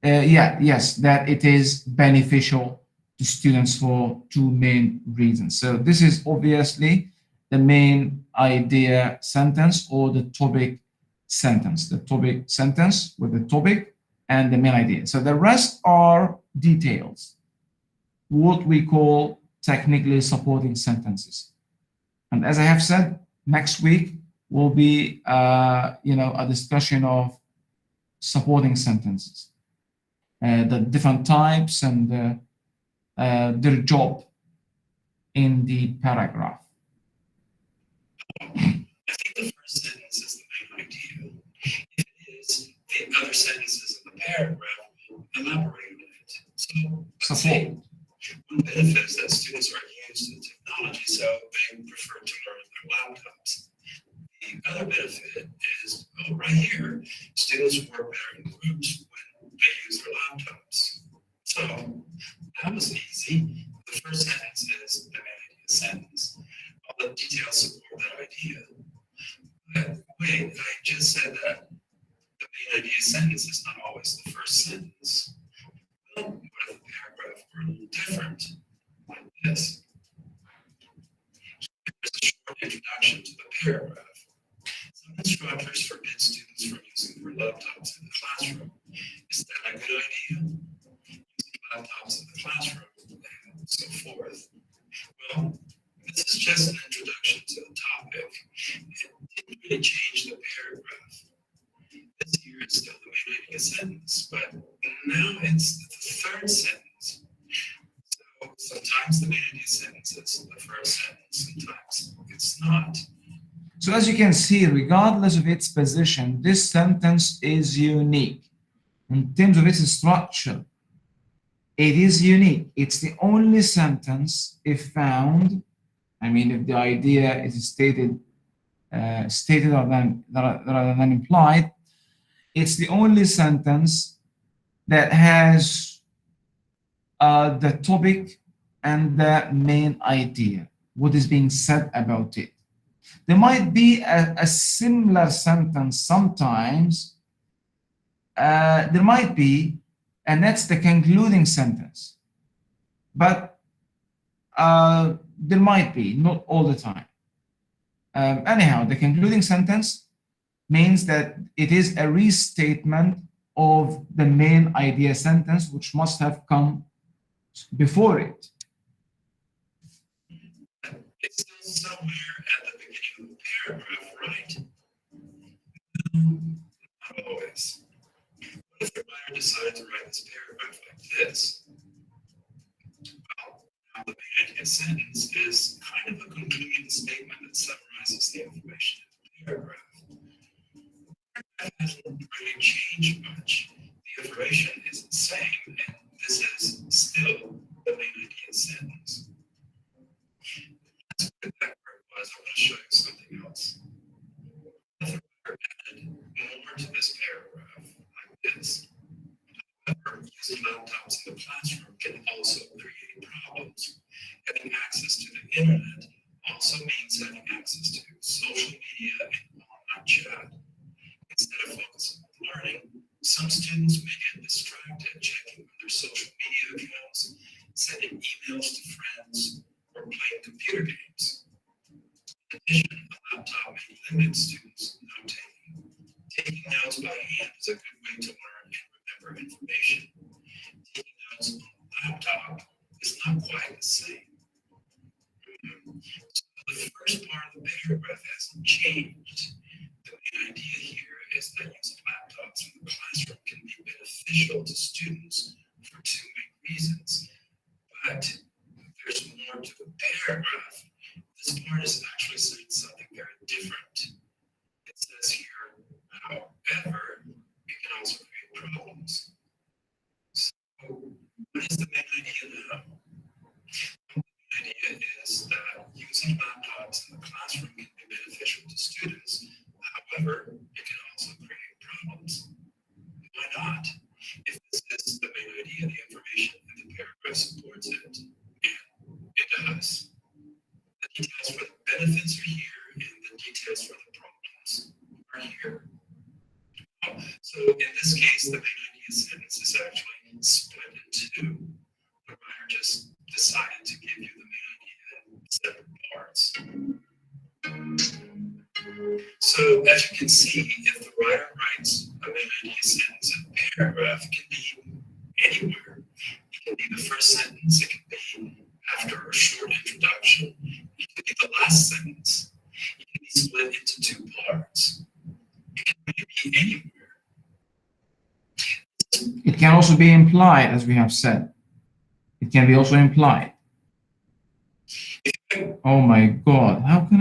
Yes, that it is beneficial to students for two main reasons. So this is obviously the main idea sentence or the topic sentence, the topic sentence with the topic and the main idea. So the rest are details, what we call technically supporting sentences. And as I have said, next week will be a discussion of supporting sentences. The different types and their job in the paragraph. I think the first sentence is the main idea. If it is, the other sentences in the paragraph will elaborate on it. So, let's Support. say one benefit is that students are used to technology, so they prefer to learn on their laptops. The other benefit is, right here, students work better in groups when they use their laptops. So that was easy. The first sentence is the main idea sentence. All the details support that idea. But wait, I just said that the main idea sentence is not always the first sentence. Well, what if the paragraph were a little different? Like this. There's a short introduction to the paragraph. Some instructors forbid students from using their laptops in the classroom. Is that a good idea? Using laptops in the classroom and so forth. Well, this is just an introduction to the topic. It didn't really change the paragraph. This here is still the main idea sentence, but now it's the third sentence. So sometimes the main idea sentence is the first sentence, sometimes it's not. So as you can see, regardless of its position, this sentence is unique. In terms of its structure, it is unique. It's the only sentence, if found, I mean, if the idea is stated rather than implied, it's the only sentence that has the topic and the main idea, what is being said about it. There might be a similar sentence sometimes. There might be, and that's the concluding sentence. But there might be, not all the time. Anyhow, the concluding sentence means that it is a restatement of the main idea sentence, which must have come before it. It's still somewhere at the beginning of the paragraph, right? Not always. What if the writer decided to write this paragraph like this? Well, now the main idea sentence is kind of a concluding statement that summarizes the information in the paragraph. The paragraph hasn't really changed much. The information is the same, and this is still the main idea sentence. That's what that part was. I want to show you something else. If the writer added more to this paragraph, like this, however, using laptops in the classroom can also create problems. Having access to the internet also means having access to social media and online chat. Instead of focusing on learning, some students may get distracted checking on their social media accounts, sending emails to friends, or playing computer games. In addition, a laptop may limit students' note-taking. Taking notes by hand is a good way to learn and remember information. Taking notes on a laptop is not quite the same. So the first part of the paragraph hasn't changed. The main idea here is that using laptops in the classroom can be beneficial to students for two main reasons. But there's more to the paragraph. This part is actually saying something very different. It says here, however, it can also create problems. So, what is the main idea now? The main idea is that using laptops in the classroom can be beneficial to students. However, it can also create problems. Why not? If this is the main idea, the information in the paragraph supports it, and it does. The details for the benefits are here, and the details for the problems are here. So in this case, the main idea sentence is actually split in two. The writer just decided to give you the main idea in separate parts. So as you can see, if the writer writes a main idea sentence in a paragraph, it can be anywhere. It can be the first sentence, it can be after a short introduction, it can be the last sentence. It can be split into two parts. It can really be anywhere. It can also be implied, as we have said. It can be also implied. Oh my God, how can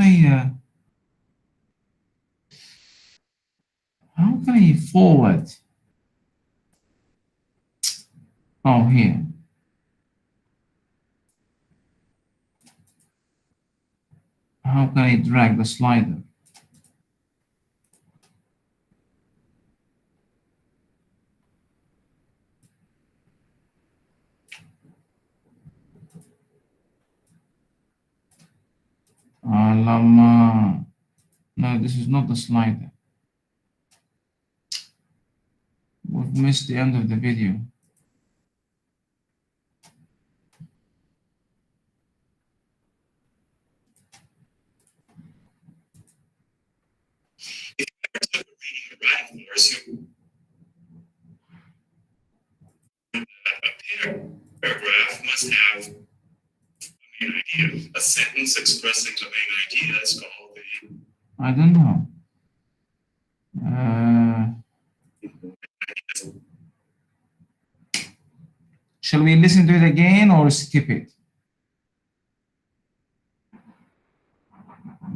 I forward? Oh, here. How can I drag the slider? Lama. No, this is not the slider. We've missed the end of the video. Writing course, a paragraph must have a main idea. A sentence expressing the main idea is called the. I don't know. Shall we listen to it again or skip it?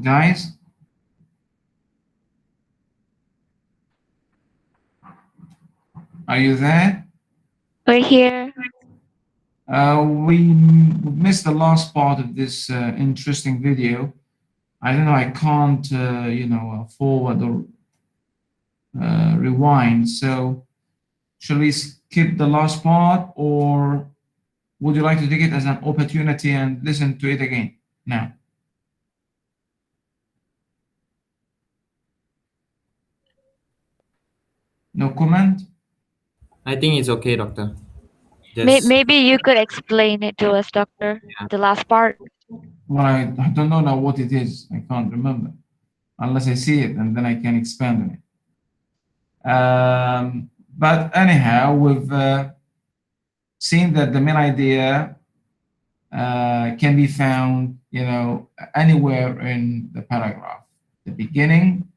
Guys? Are you there? We're here. We missed the last part of this interesting video. I don't know, I can't, forward or rewind. So, shall we skip the last part, or would you like to take it as an opportunity and listen to it again now? No comment? I think it's okay, doctor. Just, Maybe you could explain it to us, doctor. Yeah. The last part. Well, I don't know now what it is. I can't remember unless I see it, and then I can expand on it. But anyhow, we've seen that the main idea can be found, anywhere in the paragraph. The beginning,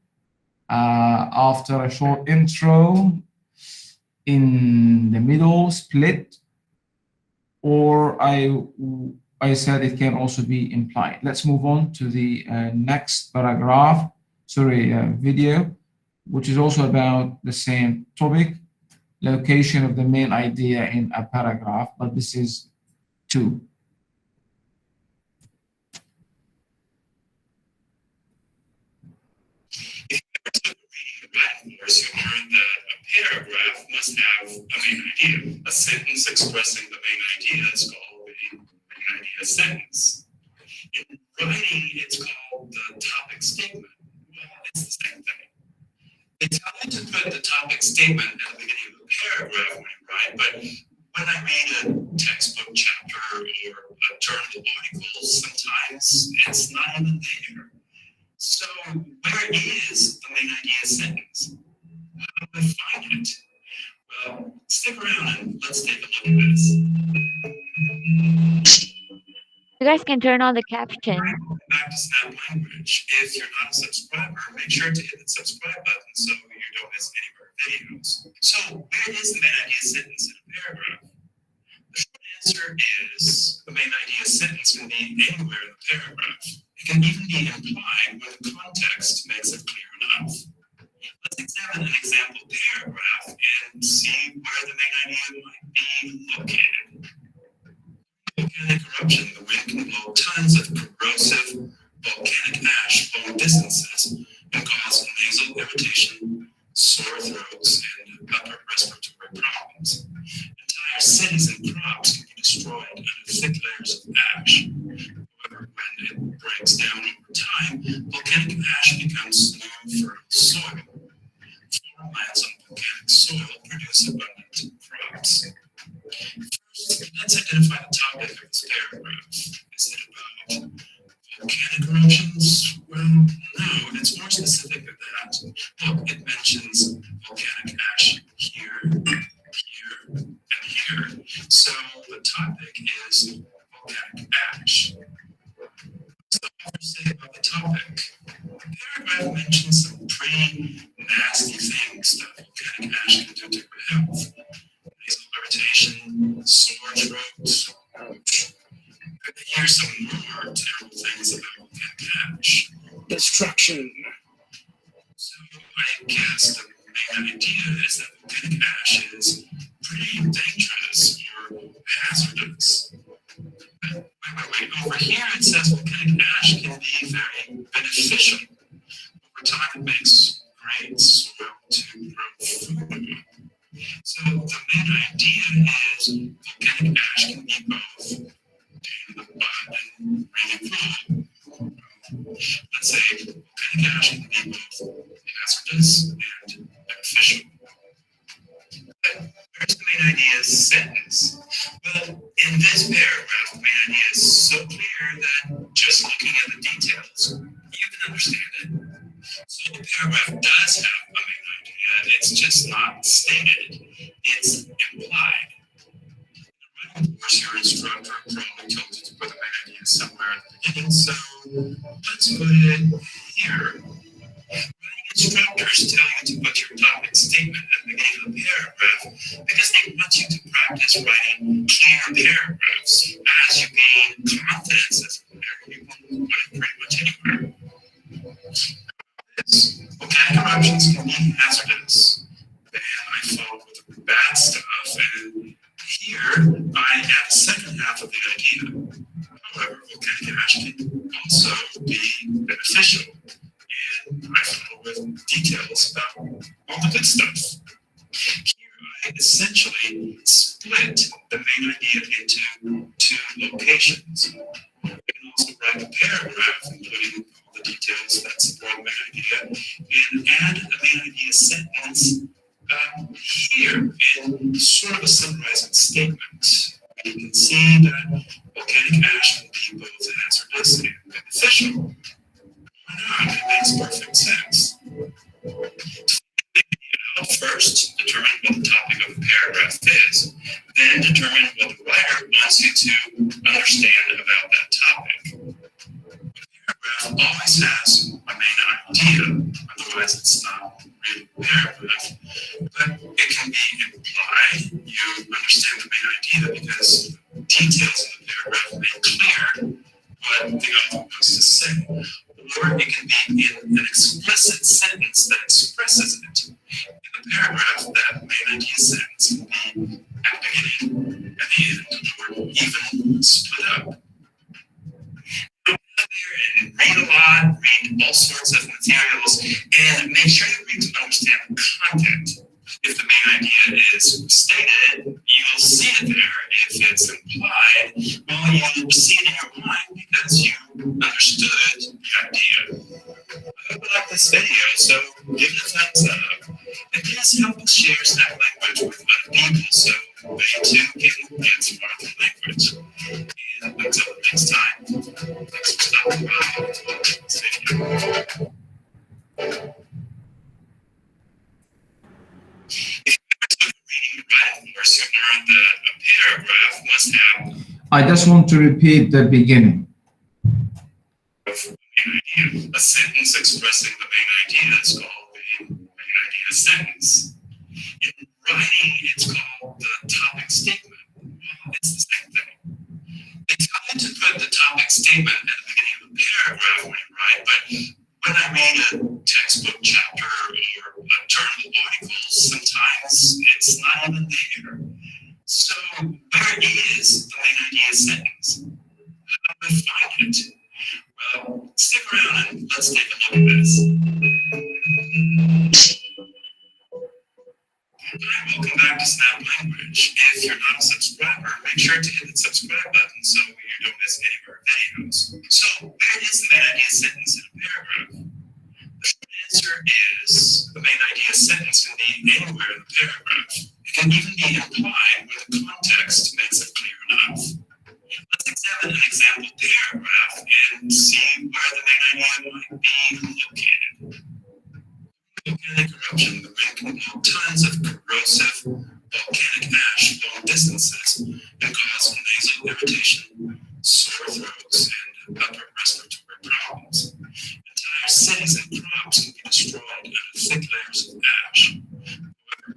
after a short intro, in the middle, split, or I said it can also be implied. Let's move on to the next paragraph, video, which is also about the same topic, location of the main idea in a paragraph, but this is 2. Course, you learned that a paragraph must have a main idea. A sentence expressing the main idea is called a main idea sentence. In writing, it's called the topic statement. Well, it's the same thing. They tell you to put the topic statement at the beginning of the paragraph when you write, but when I read a textbook chapter or a journal article, sometimes it's not even there. So where is the main idea sentence? How do I find it? Well, stick around and let's take a look at this. You guys can turn on the caption. Back to Snap Language. If you're not a subscriber, make sure to hit the subscribe button so you don't miss any of our videos. So where is the main idea sentence in a paragraph? The short answer is the main idea sentence can be anywhere in the paragraph. It can even be implied when the context makes it clear enough. Let's examine an example paragraph and see where the main idea might be located. Volcanic eruption, the wind can blow tons of corrosive volcanic ash long distances and cause nasal irritation, sore throats, and upper respiratory problems. Entire cities and crops can be destroyed under thick layers of ash. However, when it breaks down over time, volcanic ash becomes new fertile soil. Farmlands on volcanic soil produce abundant crops. First, let's identify the topic of this paragraph. Is it about volcanic eruptions? Well, no, it's more specific than that. Look, it mentions volcanic ash here, here, and here. So the topic is volcanic ash. What's the author say about the topic? The paragraph mentions some pretty nasty things that volcanic ash can do to your health. Nasal irritation, sore throats. Here's some more terrible things about volcanic ash. Destruction. So I guess the main idea is that volcanic ash is pretty dangerous, or So the main idea is volcanic ash can be both in the bud and really cool. Let's say volcanic ash can be both hazardous and beneficial. But where's the main idea sentence? Well, in this paragraph, the main idea is so clear that just looking at the details, you can understand it. So the paragraph does have a main idea, it's just not stated, it's implied. In the writing course, your instructor probably told you to put the main idea somewhere at the beginning, so let's put it here. Writing instructors tell you to put your topic statement at the beginning of the paragraph because they want you to practice writing clear paragraphs. As you gain confidence as a writer, you can put it pretty much anywhere. Volcanic eruptions can be hazardous. Then I followed with the bad stuff, and here I add the second half of the idea. However, volcanic ash can also be beneficial. And I follow with details about all the good stuff. Here I essentially split the main idea into two locations. You can also write a paragraph, including all the details that support the main idea, and add a main idea sentence here in sort of a summarizing statement. You can see that volcanic ash can be both hazardous and beneficial. Why not? It makes perfect sense. First, determine what the topic of the paragraph is, then determine what the writer wants you to understand about that topic. The paragraph always has a main idea, otherwise it's not really a paragraph, but it can be implied. You understand the main idea because details in the paragraph make clear what the author wants to say, or it can be in an explicit sentence that expresses it. In the paragraph, that main idea sentence can be at the beginning, at the end, or even split up. Go out there and read a lot, read all sorts of materials, and make sure you read to understand the content. If the main idea is stated, you'll see it there. If it's implied, well, you'll see it in your mind because you understood the idea. I hope you like this video, so give it a thumbs up. And please help us share Snap Language with other people so they too can get smart with language. And until next time, thanks for stopping by this video. If you're reading the writing course, you learned that a paragraph must have I just want to repeat the beginning. a main idea. A sentence expressing the main idea is called the main idea sentence. In writing, it's called the topic statement. Well, it's the same thing. They tell you to put the topic statement at the beginning of the paragraph when you write, but when I read a textbook chapter or a journal article, sometimes it's not even there. So where is the main idea sentence? How do I find it? Well, stick around and let's take a look at this. Hi, welcome back to Snap Language. If you're not a subscriber, make sure to hit the subscribe button so you don't miss any of our videos. So, where is the main idea sentence in a paragraph? The short answer is the main idea sentence can be anywhere in the paragraph. It can even be implied where the context makes it clear enough. Let's examine an example paragraph and see where the main idea might be located. Volcanic eruption, the wind can blow tons of corrosive volcanic ash long distances and cause nasal irritation, sore throats, and upper respiratory problems. Entire cities and crops can be destroyed under thick layers of ash. However,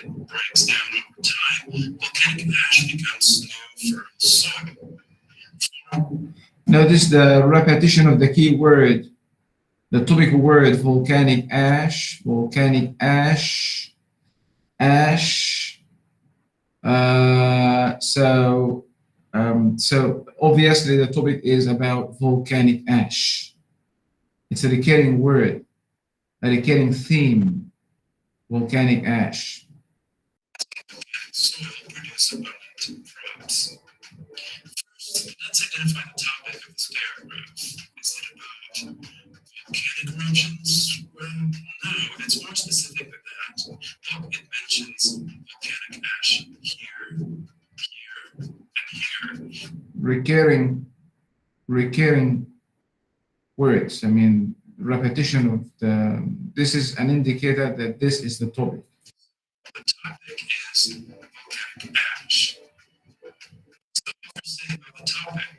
when it breaks down over time, volcanic ash becomes new fertile soil. Notice the repetition of the key word, the topic word, volcanic ash, ash. So obviously the topic is about volcanic ash. It's a recurring word, a recurring theme, volcanic ash. choice abundant crops. First, let's identify the topic of this paragraph. Is it about volcanic eruptions? Well, no, it's more specific than that. Look, it mentions volcanic ash here, here, and here. Recurring words. I mean, repetition of this is an indicator that this is the topic. The topic is volcanic ash. So what we're saying about the topic,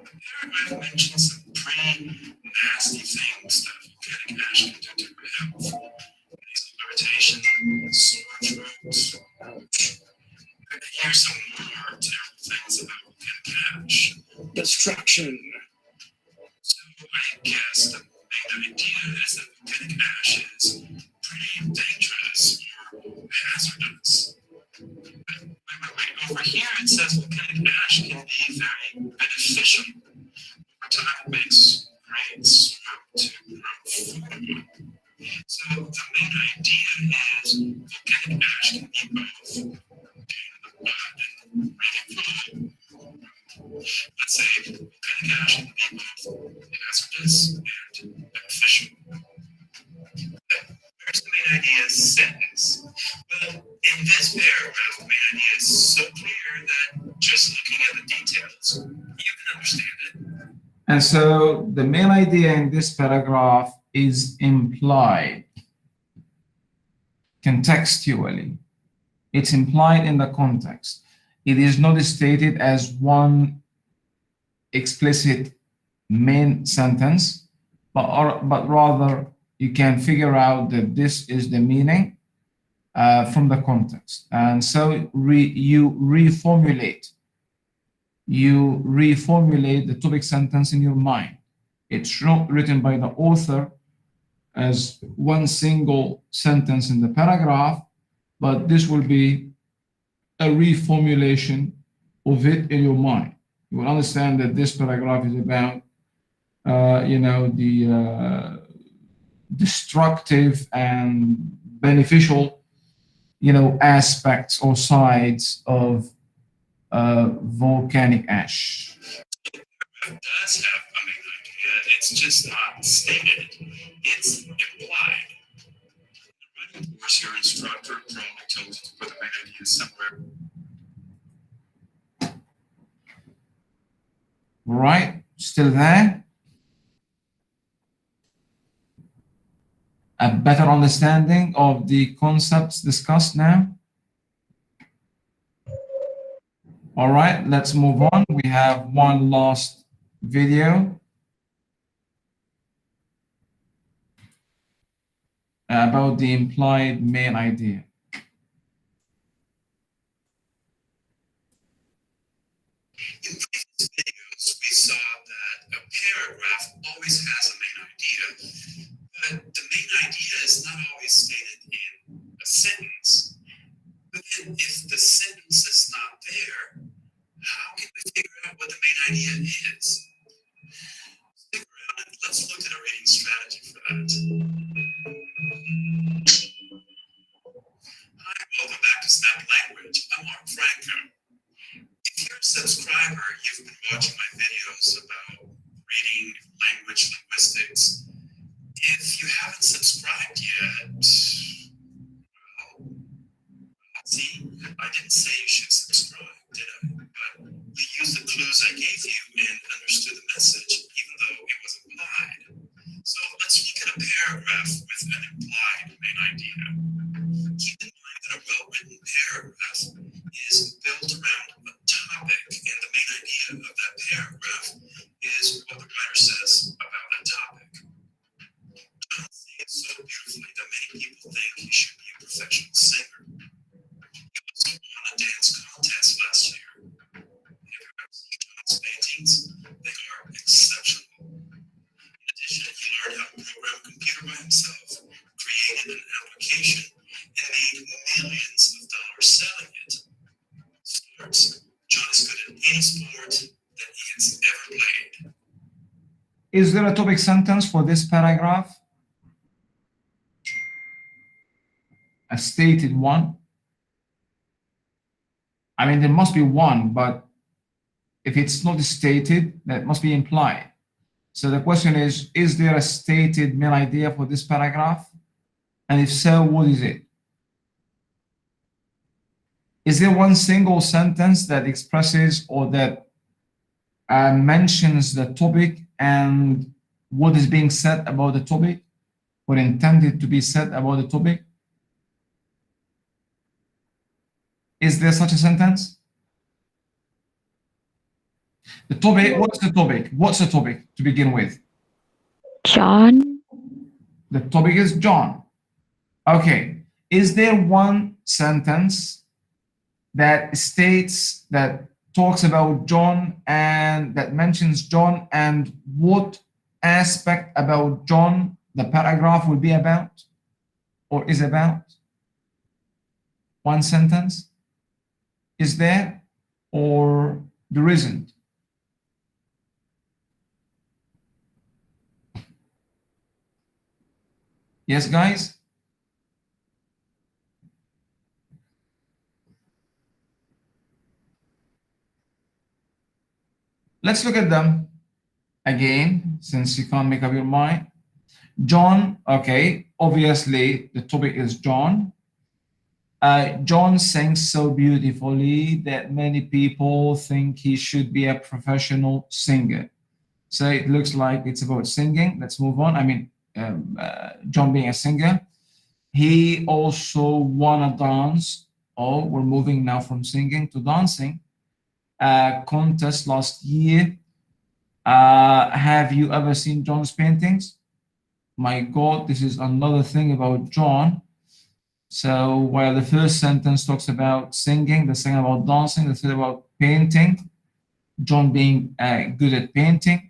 the paragraph mentions some pretty nasty things that volcanic ash can do to your health. Nasal irritation, sore throat. Here's some more terrible things about volcanic ash. Destruction. So I guess the main idea is that volcanic ash is pretty dangerous or hazardous. But wait. Over here it says volcanic ash can be very beneficial. Over time it makes great soil to grow food. So the main idea is volcanic ash can be both pain in the butt and really good. Let's say volcanic ash can be both hazardous and beneficial. But where's the main idea sentence? Well, in this paragraph, the main idea is so clear that just looking at the details, you can understand it. And so the main idea in this paragraph is implied contextually. It's implied in the context. It is not stated as one explicit main sentence, but rather you can figure out that this is the meaning from the context. And so you reformulate the topic sentence in your mind. It's not written by the author as one single sentence in the paragraph, but this will be a reformulation of it in your mind. You will understand that this paragraph is about, the destructive and beneficial, aspects or sides of volcanic ash. It does have a main idea, it's just not stated, it's implied. In the writing course, your instructor probably told you to put the main idea somewhere. All right, still there? A better understanding of the concepts discussed now? All right, let's move on. We have one last video about the implied main idea. In previous videos, we saw that a paragraph always has a main idea, but the main idea is not always stated in a sentence. But then if the sentence is not there, how can we figure out what the main idea is? Stick around and let's look at a reading strategy for that. Hi, welcome back to Snap Language. I'm Mark Franco. If you're a subscriber, you've been watching my videos about reading, language, linguistics. If you haven't subscribed yet, well, see, I didn't say you should subscribe, did I? But you used the clues I gave you and understood the message, even though it was implied. So let's look at a paragraph with an implied main idea. Keep in mind that a well-written paragraph is built around a topic, and the main idea of that paragraph is what the writer says about that topic. John sings so beautifully that many people think he should be a professional singer. He also won a dance contest last year. Have you ever seen John's paintings? They are exceptional. In addition, he learned how to program a computer by himself, created an application, and made millions of dollars selling it. Sports. John is good at any sport that he has ever played. Is there a topic sentence for this paragraph? A stated one? I mean, there must be one, but if it's not stated, that must be implied. So the question is there a stated main idea for this paragraph? And if so, what is it? Is there one single sentence that expresses or that mentions the topic and what is being said about the topic or intended to be said about the topic? Is there such a sentence? The topic, what's the topic? What's the topic to begin with? John. The topic is John. Okay. Is there one sentence that states, that talks about John and that mentions John and what aspect about John the paragraph will be about or is about? One sentence? Is there or there isn't? Yes, guys? Let's look at them again, since you can't make up your mind. John, okay, obviously the topic is John. John sings so beautifully that many people think he should be a professional singer. So it looks like it's about singing. Let's move on. I mean, John being a singer. He also won a dance. Oh, we're moving now from singing to dancing. Contest last year. Have you ever seen John's paintings? My God, this is another thing about John. So while the first sentence talks about singing, the second about dancing, the third about painting, John being good at painting.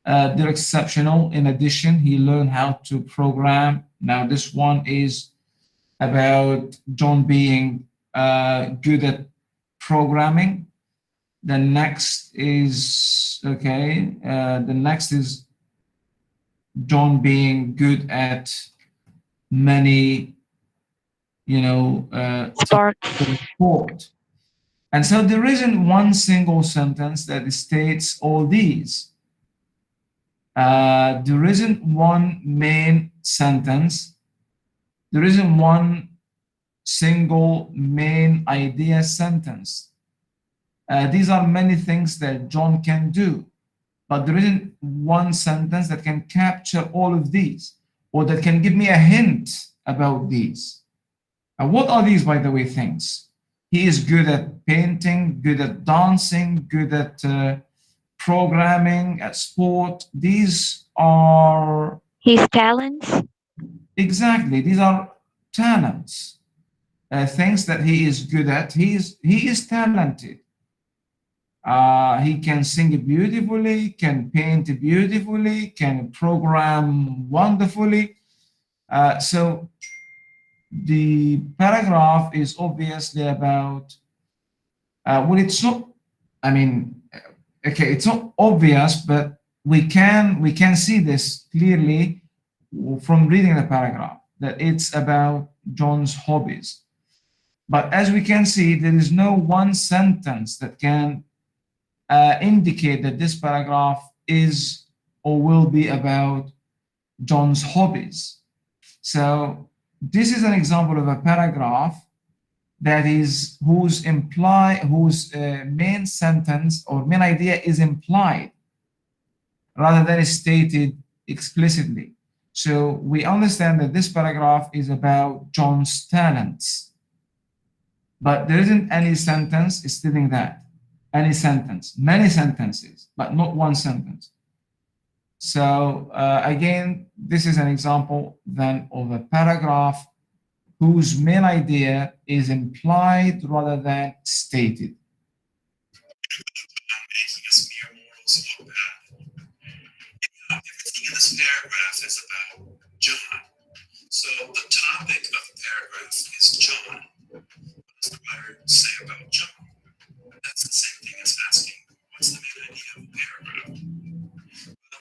They're exceptional. In addition, he learned how to program. Now this one is about John being good at programming. The next is, okay, the next is John being good at many, sport. And so there isn't one single sentence that states all these. There isn't one main sentence. There isn't one single main idea sentence. These are many things that John can do, but there isn't one sentence that can capture all of these or that can give me a hint about these. What are these, by the way, things? He is good at painting, good at dancing, good at programming, at sport. These are... His talents. Exactly, these are talents, things that he is good at. He is talented. He can sing beautifully, can paint beautifully, can program wonderfully. So the paragraph is obviously about, well, it's not, I mean, okay, it's not obvious, but we can see this clearly from reading the paragraph, that it's about John's hobbies. But as we can see, there is no one sentence that can indicate that this paragraph is or will be about John's hobbies. So this is an example of a paragraph that is whose main sentence or main idea is implied rather than stated explicitly. So we understand that this paragraph is about John's talents, but there isn't any sentence stating that. Any sentence, many sentences, but not one sentence. So again, this is an example then of a paragraph whose main idea is implied rather than stated. Making us mere mortals look bad. Everything in this paragraph is about John. So the topic of the paragraph is John. What does the writer say about John? That's the same thing as asking, what's the main idea of a paragraph?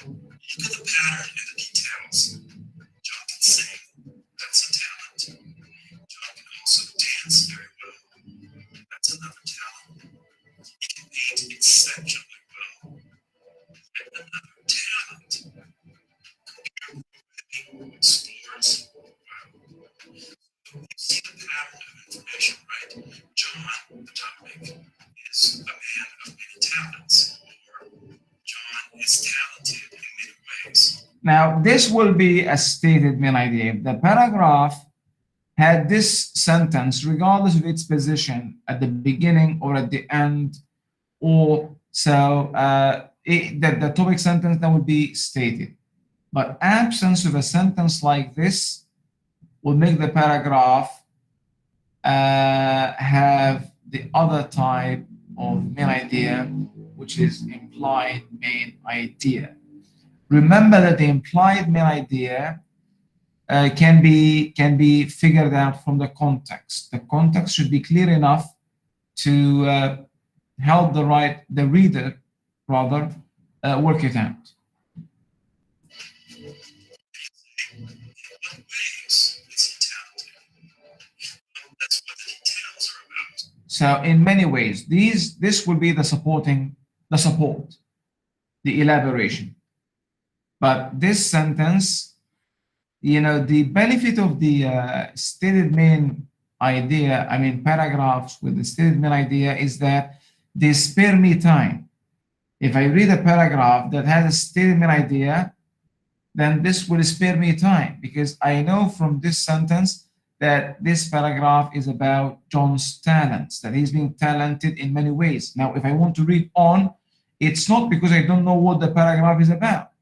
Well, look at the pattern and the details. John can sing, that's a talent. John can also dance very well, that's another talent. Now, this will be a stated main idea. If the paragraph had this sentence, regardless of its position at the beginning or at the end, or so the topic sentence that would be stated. But absence of a sentence like this will make the paragraph have the other type of main idea, which is implied main idea. Remember that the implied main idea can be figured out from the context. The context should be clear enough to help the reader rather work it out. In what ways is he talented? That's what the details are about. So in many ways, this will be the support, the elaboration. But this sentence, you know, the benefit of the stated main idea, I mean paragraphs with the stated main idea, is that they spare me time. If I read a paragraph that has a stated main idea, then this will spare me time because I know from this sentence that this paragraph is about John's talents, that he's being talented in many ways. Now, if I want to read on, it's not because I don't know what the paragraph is about,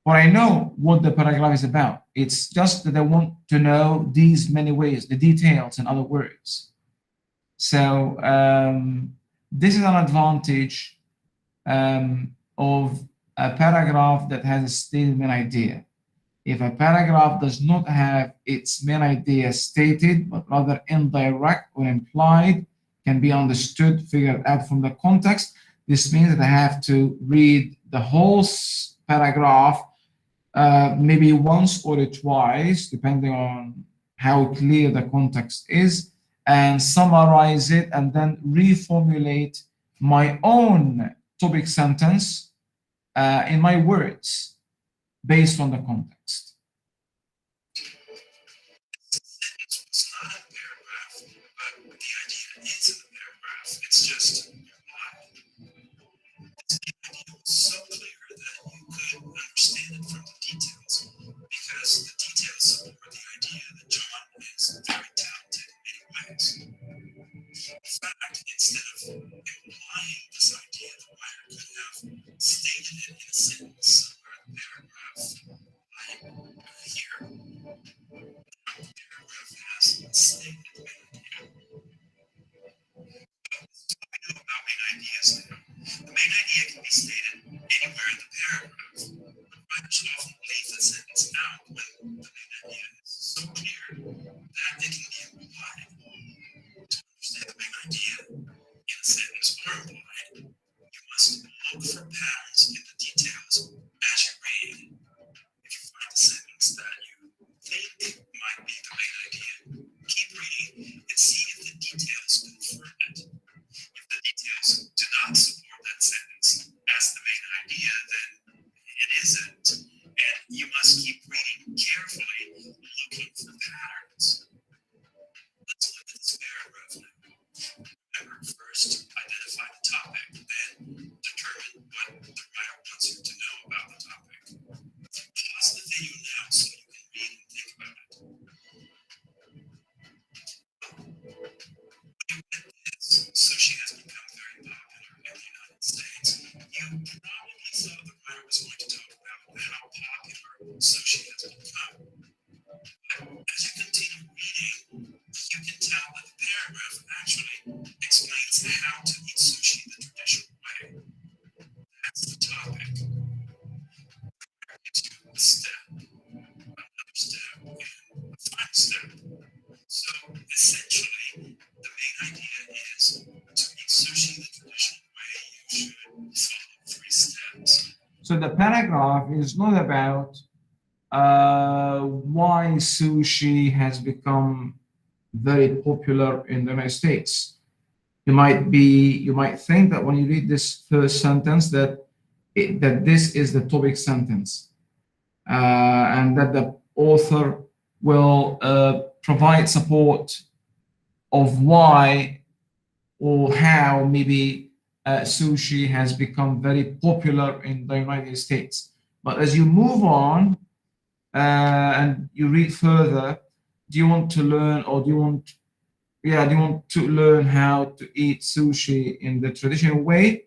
or I know what the paragraph is about. It's just that I want to know these many ways, the details, in other words. So this is an advantage of a paragraph that has a stated main idea. If a paragraph does not have its main idea stated, but rather indirect or implied, can be understood, figured out from the context, this means that I have to read the whole paragraph maybe once or twice, depending on how clear the context is, and summarize it and then reformulate my own topic sentence in my words based on the context. The sentence was not a paragraph, but the idea is in the paragraph. It's just implied. This idea was so clear that you could understand it from the details, because the details support the idea that John is very talented in many ways. In fact, instead of implying this idea, the writer could have stated it in a sentence somewhere in the paragraph, like here. The paragraph has a stated main idea. This is what we know about main ideas now. The main idea can be stated anywhere in the paragraph, but writers often leave the sentence out when the main idea is so clear that it can be implied. To understand the main idea in a sentence or implied, you must look for patterns in the details as you read. If you find a sentence that you think might be the main idea, keep reading and see if the details confirm it. If the details do not support that sentence as the main idea, then it isn't. And you must keep reading carefully, looking for patterns. Let's look at this paragraph now. Remember, first identify the topic, then determine what the writer wants you to know about the topic. Pause the video now so you can read and think about it. When you read this, sushi has become very popular in the United States. You probably thought the writer was going to talk about how popular sushi has become. But as you continue reading, you can tell that the paragraph actually explains how to eat sushi the traditional way. That's the topic. The writer gives you a step, another step, and a final step. So essentially, the main idea is to eat sushi the traditional way, you should follow 3 steps. So the paragraph is not about why sushi has become very popular in the United States. You might think that when you read this first sentence that this is the topic sentence, and that the author will provide support of why or how maybe sushi has become very popular in the United States. But as you move on and you read further, do you want to learn, or do you want to learn how to eat sushi in the traditional way?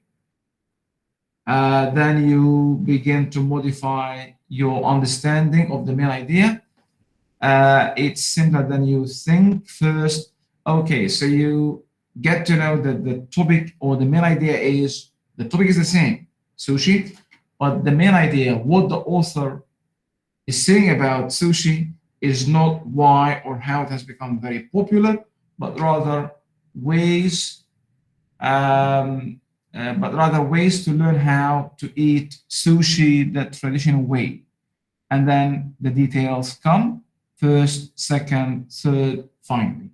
Then you begin to modify your understanding of the main idea. It's simpler than you think. First, okay, so you get to know that the topic or the main idea is, the topic is the same, sushi, but the main idea, what the author is saying about sushi, is not why or how it has become very popular, but rather ways ways to learn how to eat sushi the traditional way. And then the details come first, second, third, finally.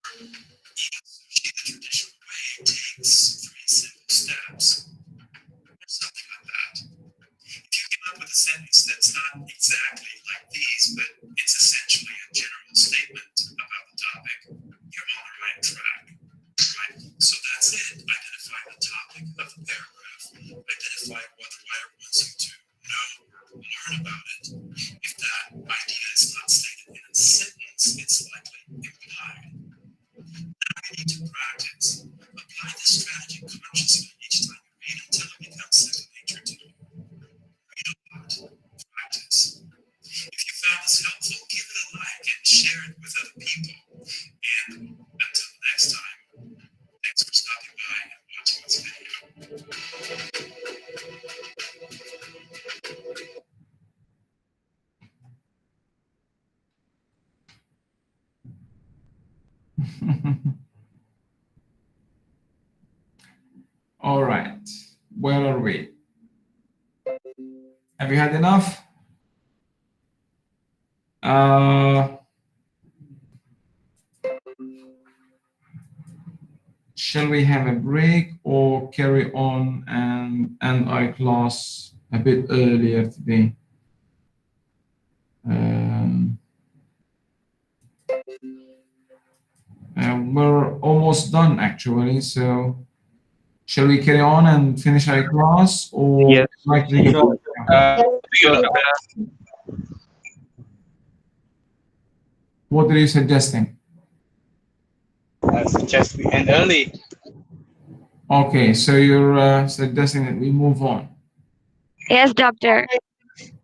Eating sushi the traditional way takes 3 simple steps, or something like that. If you come up with a sentence that's not exactly like these, but it's essentially a general statement about the topic, you're on the right track. Right? So that's it. Identify the topic of the paragraph. Identify what the writer wants you to know or learn about it. If that idea is not stated in a sentence, it's likely implied. Now you need to practice. Apply this strategy consciously each time you read until it becomes second nature to you. Read a lot. Practice. If you found this helpful, give it a like and share it with other people. And until next time, thanks for stopping by and watching this video. All right, where are we? Have you had enough? Shall we have a break or carry on and end our class a bit earlier today? We're almost done actually, so shall we carry on and finish our class, or Yes. like to take a break? What are you suggesting? I suggest we end early. Okay, so you're suggesting that we move on. Yes, doctor.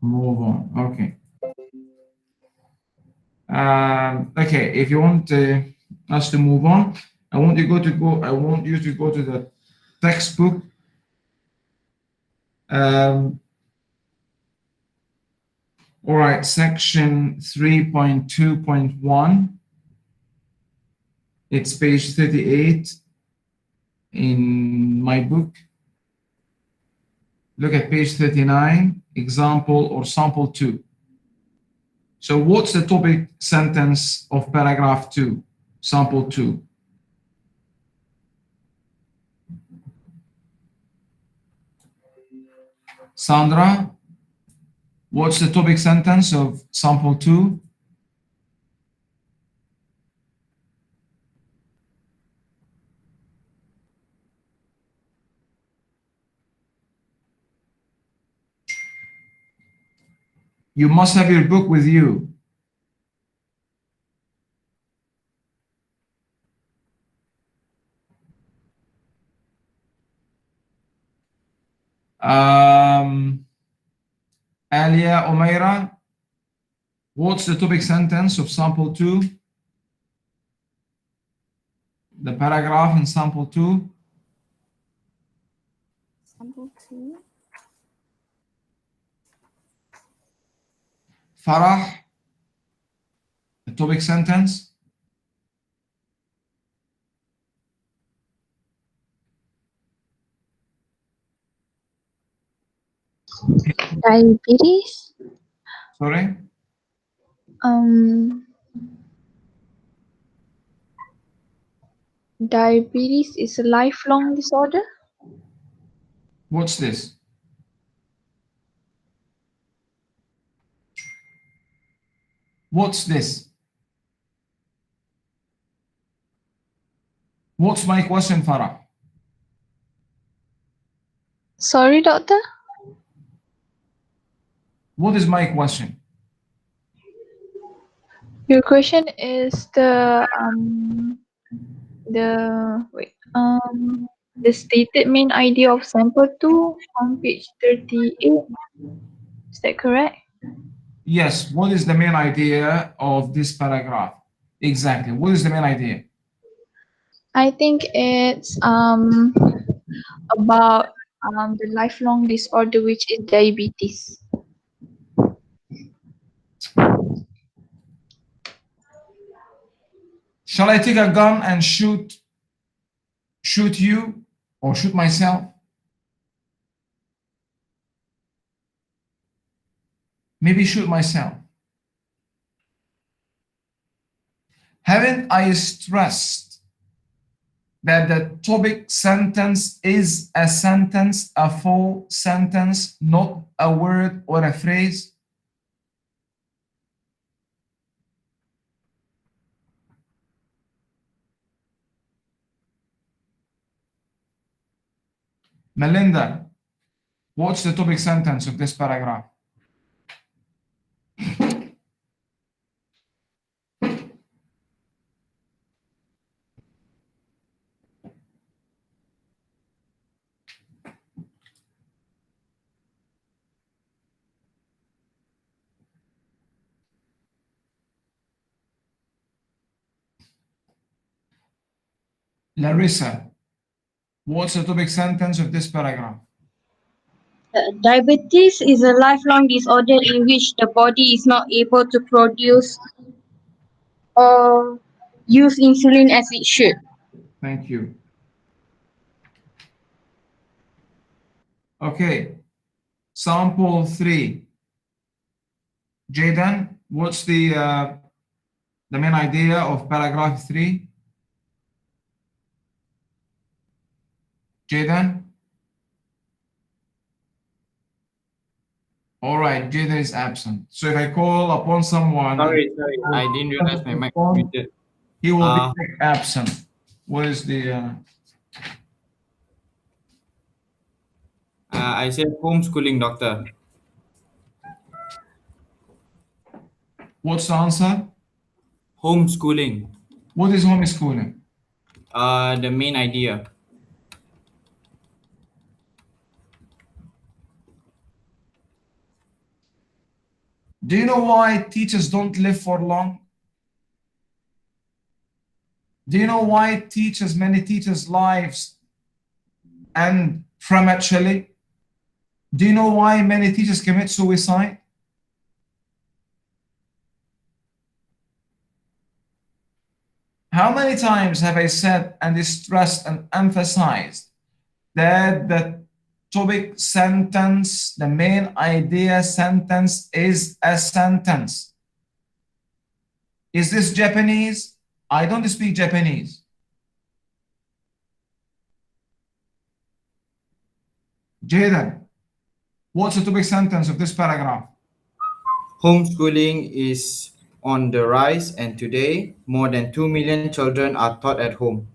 Move on. Okay. Okay. If you want us to move on, I want you to go to the textbook. All right, section 3.2.1. It's page 38 in my book. Look at page 39, example or sample 2. So what's the topic sentence of paragraph 2, sample 2? Sandra, what's the topic sentence of sample 2? You must have your book with you. Alia, Omaira, what's the topic sentence of sample 2? The paragraph in sample 2? Sample 2. Farah, the topic sentence? Diabetes. Sorry? Diabetes is a lifelong disorder. What's this? What's this? What's my question, Farah? Sorry, doctor. What is my question? Your question is the stated main idea of sample 2 on page 38. Is that correct? Yes, what is the main idea of this paragraph? Exactly, what is the main idea? I think it's about the lifelong disorder, which is diabetes. Shall I take a gun and shoot you or shoot myself? Maybe shoot myself. Haven't I stressed that the topic sentence is a sentence, a full sentence, not a word or a phrase? Melinda, what's the topic sentence of this paragraph? Larissa, what's the topic sentence of this paragraph? Diabetes is a lifelong disorder in which the body is not able to produce or use insulin as it should. Thank you. Okay, sample 3. Jayden, what's the main idea of paragraph 3? Jayden? All right, Jayden is absent. So if I call upon someone, Sorry, I didn't realize my mic was muted. he will be absent. What is the I said homeschooling, doctor. what's the answer? Homeschooling. What is homeschooling? The main idea. Do you know why teachers don't live for long? Do you know why many teachers' lives end prematurely? Do you know why many teachers commit suicide? How many times have I said and stressed and emphasized that the topic sentence, the main idea sentence is a sentence? Is this Japanese? I don't speak Japanese. Jayden, what's the topic sentence of this paragraph? Homeschooling is on the rise, and today more than 2 million children are taught at home.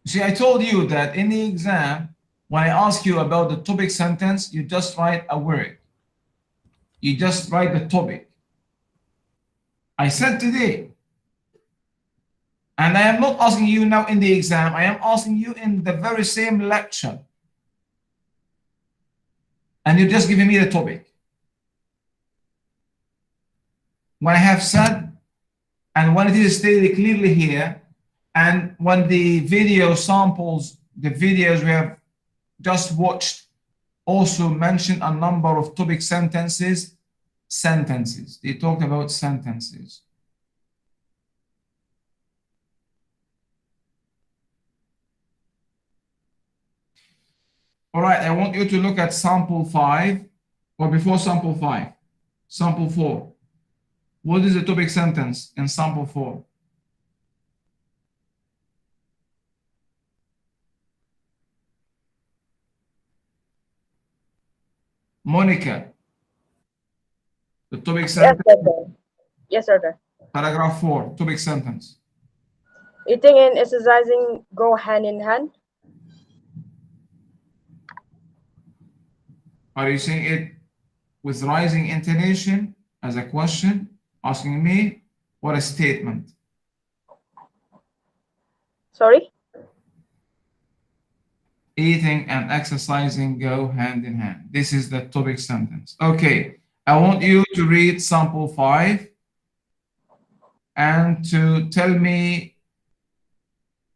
See, I told you that in the exam, when I ask you about the topic sentence, you just write a word. You just write the topic. I said today, and I am not asking you now in the exam, I am asking you in the very same lecture. And you're just giving me the topic. When I have said, and when it is stated clearly here, and when the video samples, the videos we have just watched also mention a number of topic sentences. They talk about sentences. All right, I want you to look at sample 5, or before sample 5, sample 4. What is the topic sentence in sample 4? Monica, the topic sentence. Yes, sir. Paragraph 4, topic sentence. Eating and exercising go hand in hand. Are you saying it with rising intonation as a question, asking me, or a statement? Sorry? Eating and exercising go hand in hand. This is the topic sentence. Okay, I want you to read sample 5 and to tell me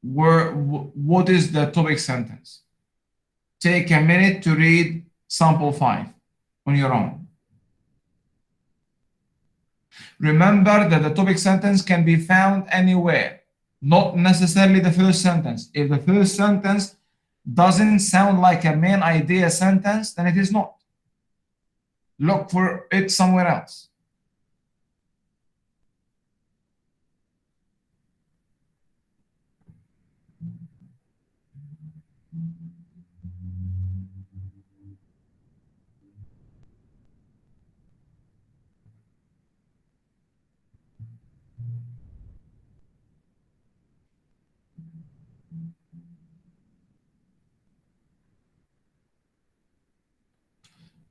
what is the topic sentence. Take a minute to read sample 5 on your own. Remember that the topic sentence can be found anywhere, not necessarily the first sentence. If the first sentence doesn't sound like a main idea sentence, then it is not. Look for it somewhere else.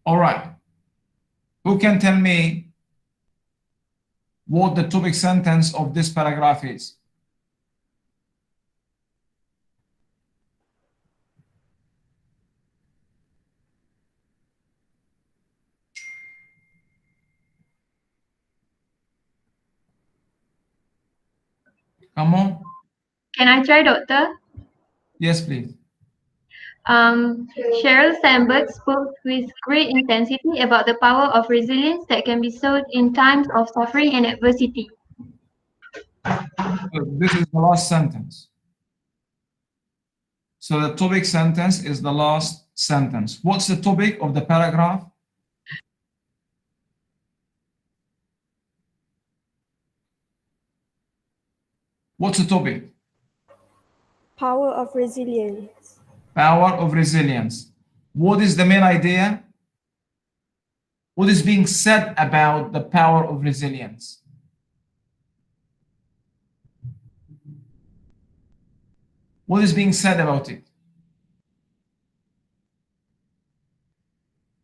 All right. Who can tell me what the topic sentence of this paragraph is? Come on. Can I try, Doctor? Yes, please. Sheryl Sandberg spoke with great intensity about the power of resilience that can be shown in times of suffering and adversity. So this is the last sentence. So the topic sentence is the last sentence. What's the topic of the paragraph? What's the topic? Power of resilience. Power of resilience. What is the main idea? What is being said about the power of resilience? What is being said about it?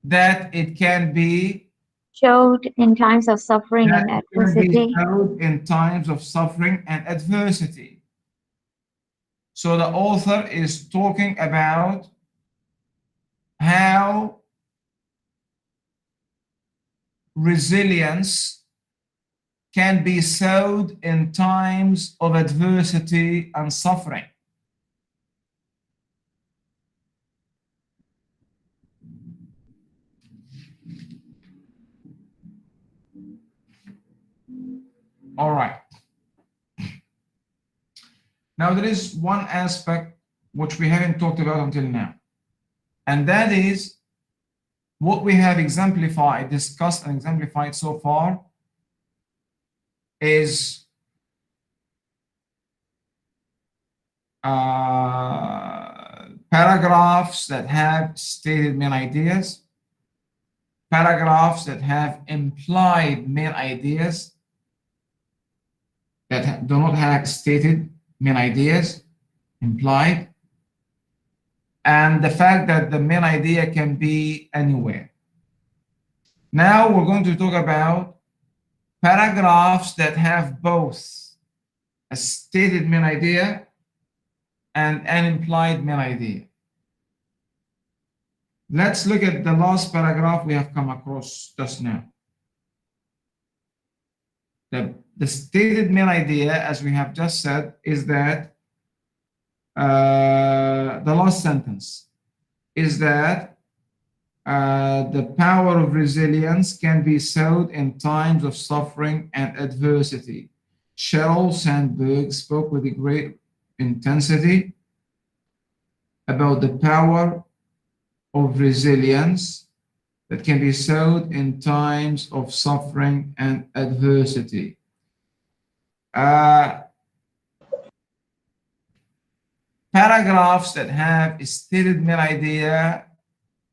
That it can be Showed in times of suffering and adversity. showed in times of suffering and adversity. So the author is talking about how resilience can be showed in times of adversity and suffering. All right. Now there is one aspect which we haven't talked about until now, and that is what we have exemplified, discussed and exemplified so far is paragraphs that have stated main ideas, paragraphs that have implied main ideas, that do not have stated main ideas, implied, and the fact that the main idea can be anywhere. Now we're going to talk about paragraphs that have both a stated main idea and an implied main idea. Let's look at the last paragraph we have come across just now. The stated main idea, as we have just said, is that the last sentence is that the power of resilience can be shown in times of suffering and adversity. Sheryl Sandberg spoke with a great intensity about the power of resilience that can be shown in times of suffering and adversity. Paragraphs that have a stated main idea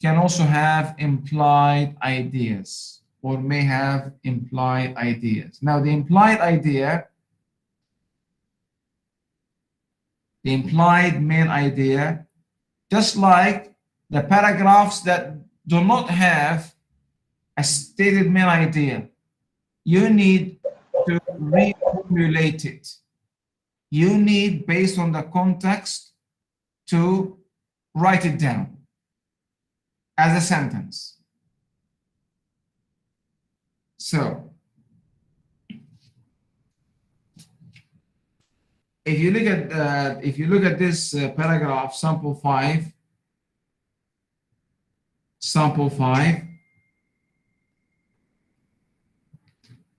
can also have implied ideas, or may have implied ideas. Now, the implied idea, the implied main idea, just like the paragraphs that do not have a stated main idea, you need to reformulate it. You need, based on the context, to write it down as a sentence. So, if you look at this paragraph, sample 5,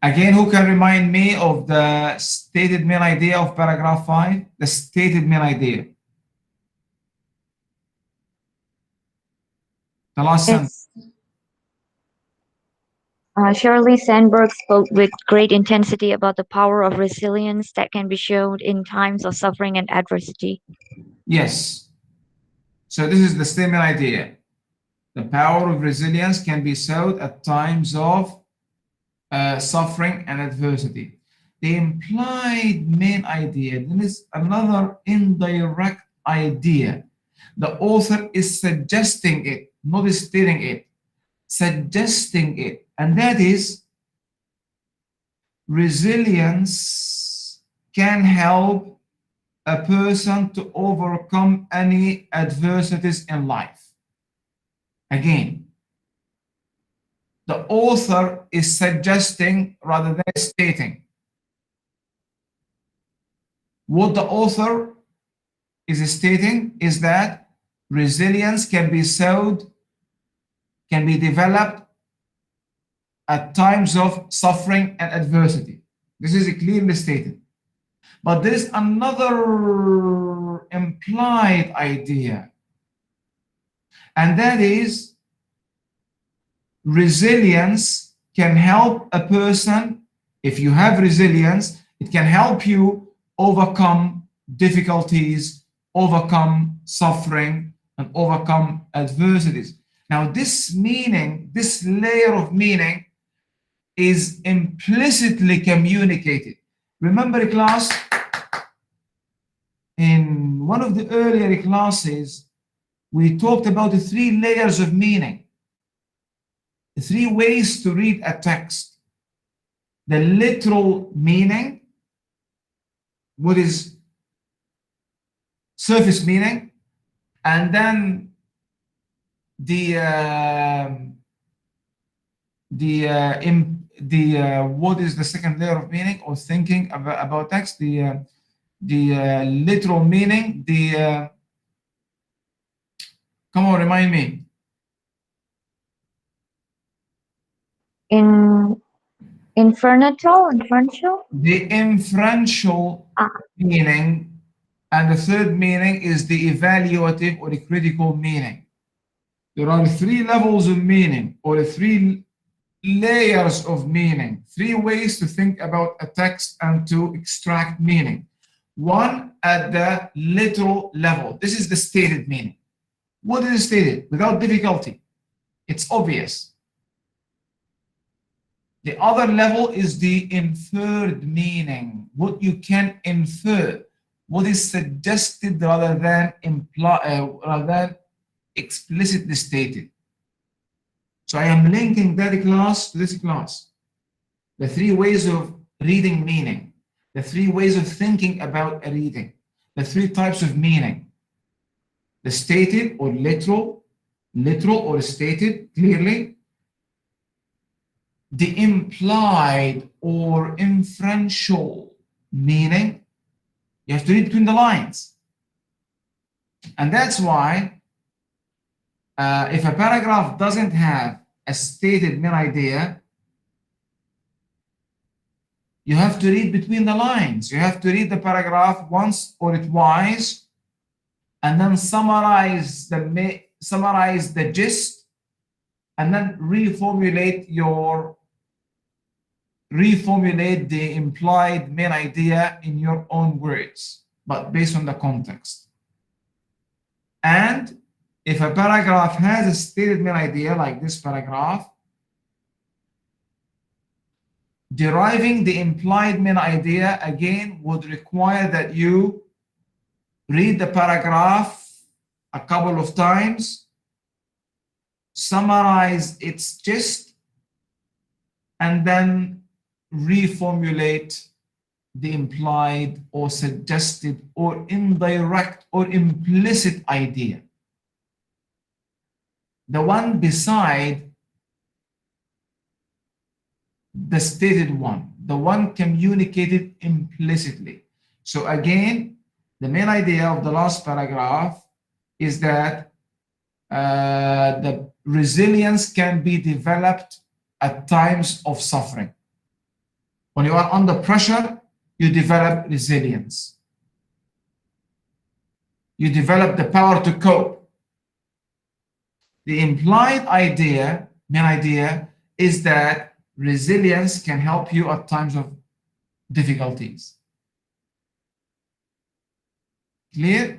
again, who can remind me of the stated main idea of paragraph 5? The stated main idea. The last sentence. Shirley Sandberg spoke with great intensity about the power of resilience that can be shown in times of suffering and adversity. Yes. So this is the statement idea. The power of resilience can be shown at times of suffering and adversity. The implied main idea, then is another indirect idea. The author is suggesting it, not stating it, suggesting it, and that is resilience can help a person to overcome any adversities in life. Again, the author is suggesting rather than stating. What the author is stating is that resilience can be showed, can be developed at times of suffering and adversity. This is clearly stated. But there is another implied idea, and that is resilience can help a person. If you have resilience, it can help you overcome difficulties, overcome suffering, and overcome adversities. Now, this meaning, this layer of meaning is implicitly communicated. Remember, class, in one of the earlier classes, we talked about the 3 layers of meaning, the 3 ways to read a text. The literal meaning, what is surface meaning, and then what is the second layer of meaning or thinking about text? The literal meaning. Come on, remind me. Inferential. The inferential meaning, and the third meaning is the evaluative or the critical meaning. There are 3 levels of meaning, or 3 layers of meaning, 3 ways to think about a text and to extract meaning. One, at the literal level. This is the stated meaning. What is stated? Without difficulty. It's obvious. The other level is the inferred meaning. What you can infer. What is suggested rather than explicitly stated. So I am linking that class to this class. The 3 ways of reading meaning. The 3 ways of thinking about a reading. The 3 types of meaning. The stated or literal or stated clearly. The implied or inferential meaning. You have to read between the lines. And that's why if a paragraph doesn't have a stated main idea, you have to read between the lines. You have to read the paragraph once or twice, and then summarize the gist, and then reformulate the implied main idea in your own words, but based on the context. And if a paragraph has a stated main idea, like this paragraph, deriving the implied main idea again would require that you read the paragraph a couple of times, summarize its gist, and then reformulate the implied or suggested or indirect or implicit idea. The one beside the stated one, the one communicated implicitly. So again, the main idea of the last paragraph is that the resilience can be developed at times of suffering. When you are under pressure, you develop resilience. You develop the power to cope. The implied idea, main idea, is that resilience can help you at times of difficulties. Clear?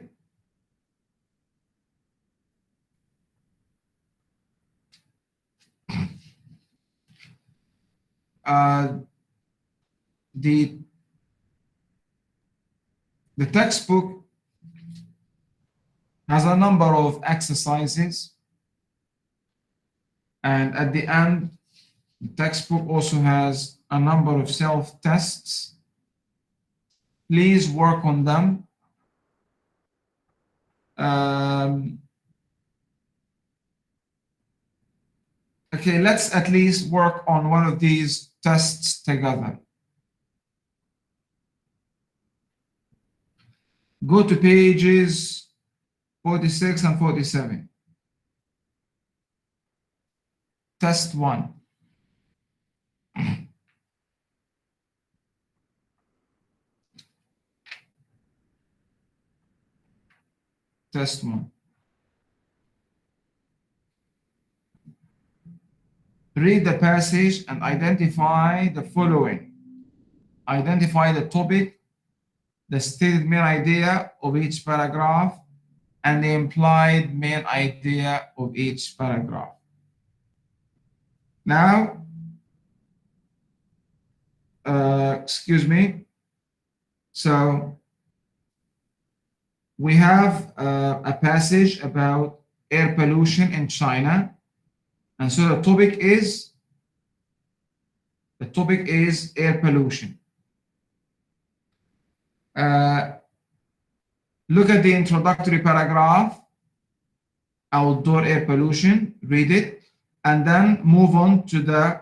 The textbook has a number of exercises, and at the end, the textbook also has a number of self-tests. Please work on them. Okay, let's at least work on one of these tests together. Go to pages 46 and 47. Test 1. Test 1. Read the passage and identify the following. Identify the topic, the stated main idea of each paragraph, and the implied main idea of each paragraph. Now, excuse me. So, we have a passage about air pollution in China. And so the topic is air pollution. Look at the introductory paragraph, outdoor air pollution, read it, and then move on to the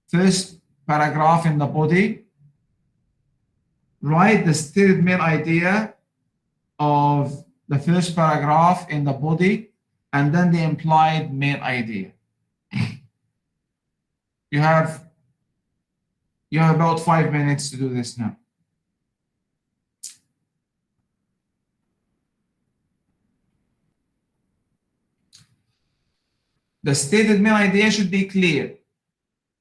first paragraph in the body. Write the stated main idea of the first paragraph in the body, and then the implied main idea. You have about 5 minutes to do this now. The stated main idea should be clear,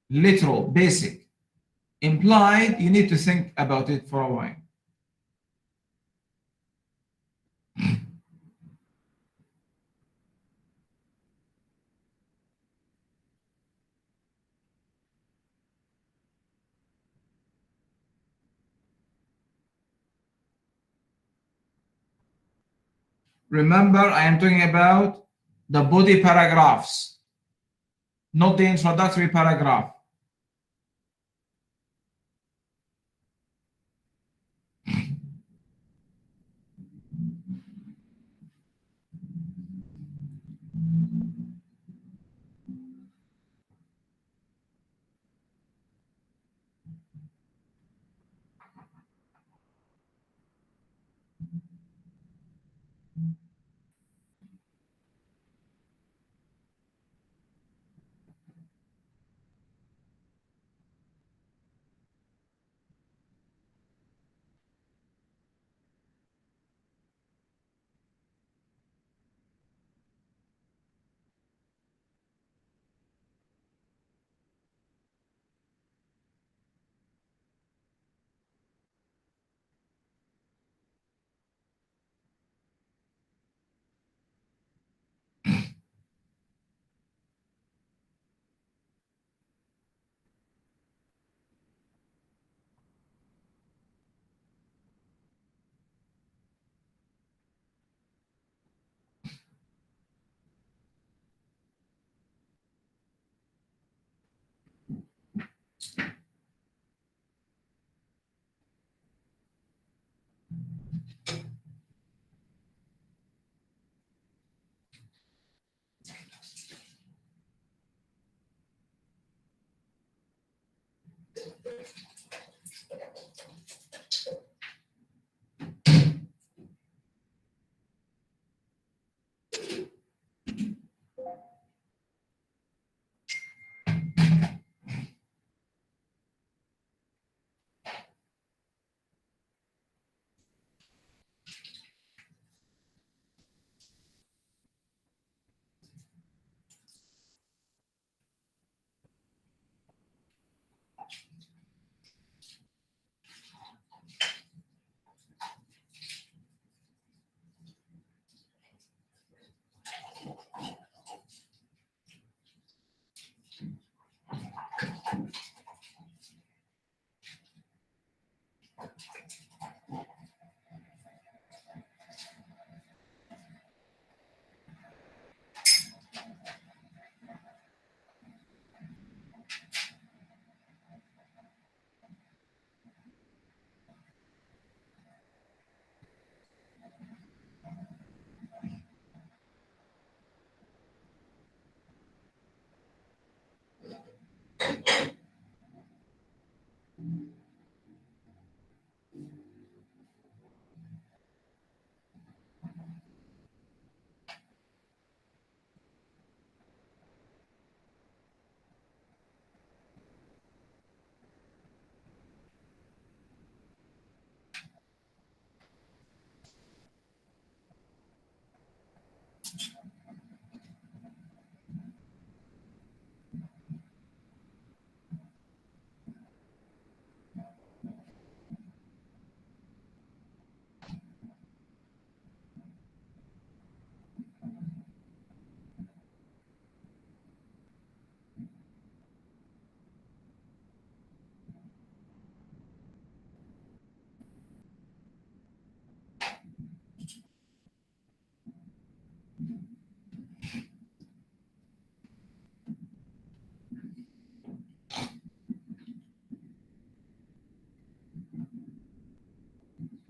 literal, basic. Implied, you need to think about it for a while. Remember, I am talking about the body paragraphs, not the introductory paragraph.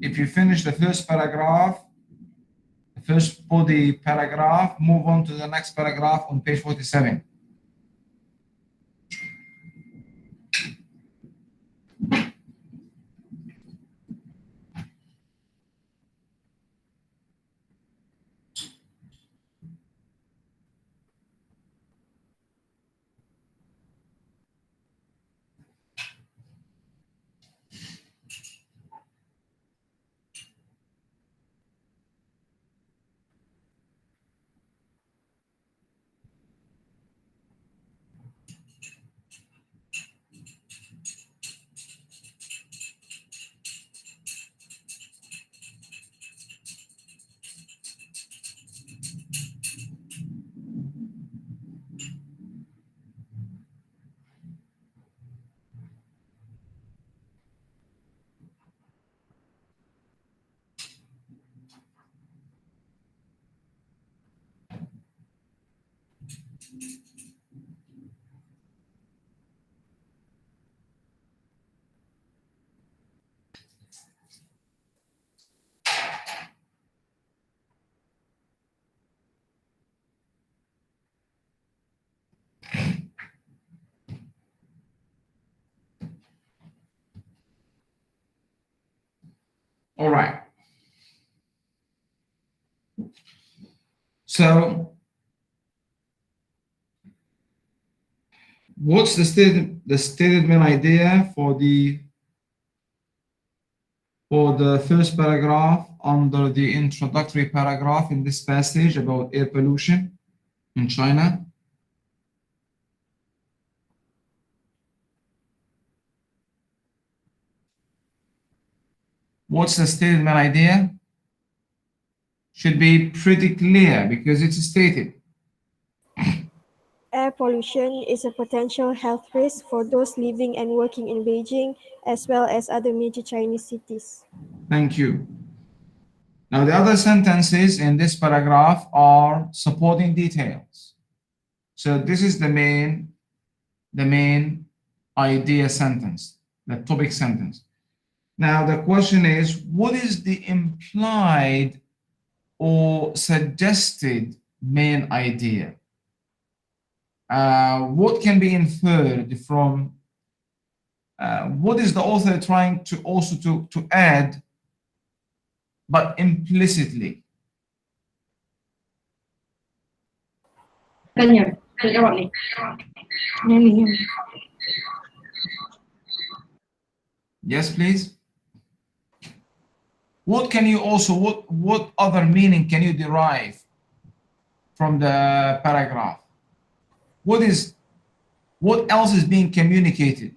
If you finish the first paragraph, the first body paragraph, move on to the next paragraph on page 47. All right. So what's the stated main idea for the first paragraph under the introductory paragraph in this passage about air pollution in China? What's the stated main idea? Should be pretty clear because it's stated. Air pollution is a potential health risk for those living and working in Beijing, as well as other major Chinese cities. Thank you. Now, the other sentences in this paragraph are supporting details. So this is the main idea sentence, the topic sentence. Now the question is, what is the implied or suggested main idea? What can be inferred from what is the author trying to also to add, but implicitly? Yes, please. What can you also, what other meaning can you derive from the paragraph? What else is being communicated?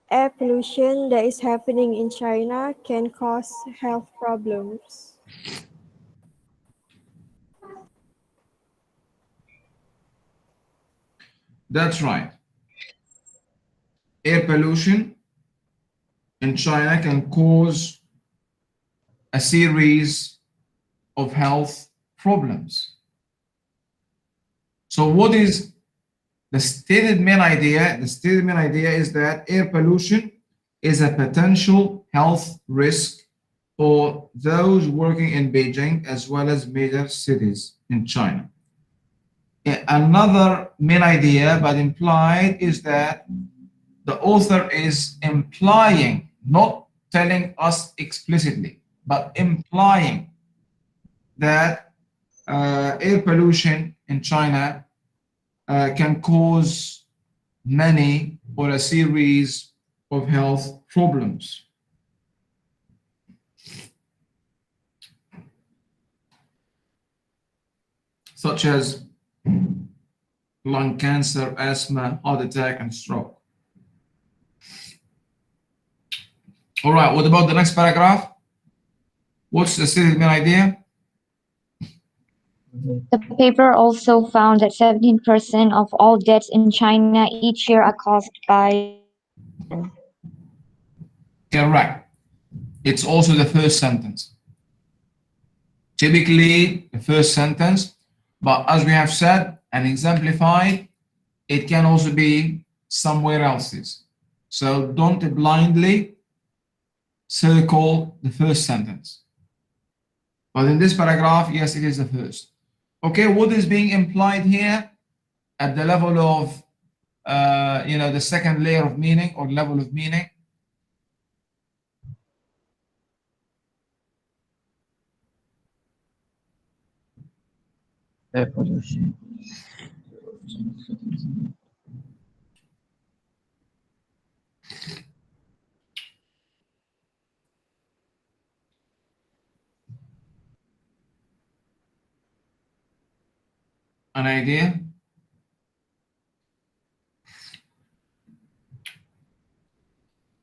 Air pollution that is happening in China can cause health problems. That's right. Air pollution in China can cause a series of health problems. So what is the stated main idea? The stated main idea is that air pollution is a potential health risk for those working in Beijing as well as major cities in China. Another main idea, but implied, is that the author is implying, not telling us explicitly, but implying that air pollution in China can cause many or a series of health problems. Such as lung cancer, asthma, heart attack, and stroke. All right, what about the next paragraph? What's the stated main idea? The paper also found that 17% of all deaths in China each year are caused by. Correct. It's also the first sentence. Typically, the first sentence, but as we have said and exemplified, it can also be somewhere else's. So don't blindly circle the first sentence. But in this paragraph, yes, it is the first. Okay, what is being implied here at the level of, the second layer of meaning or level of meaning? Air pollution. An idea?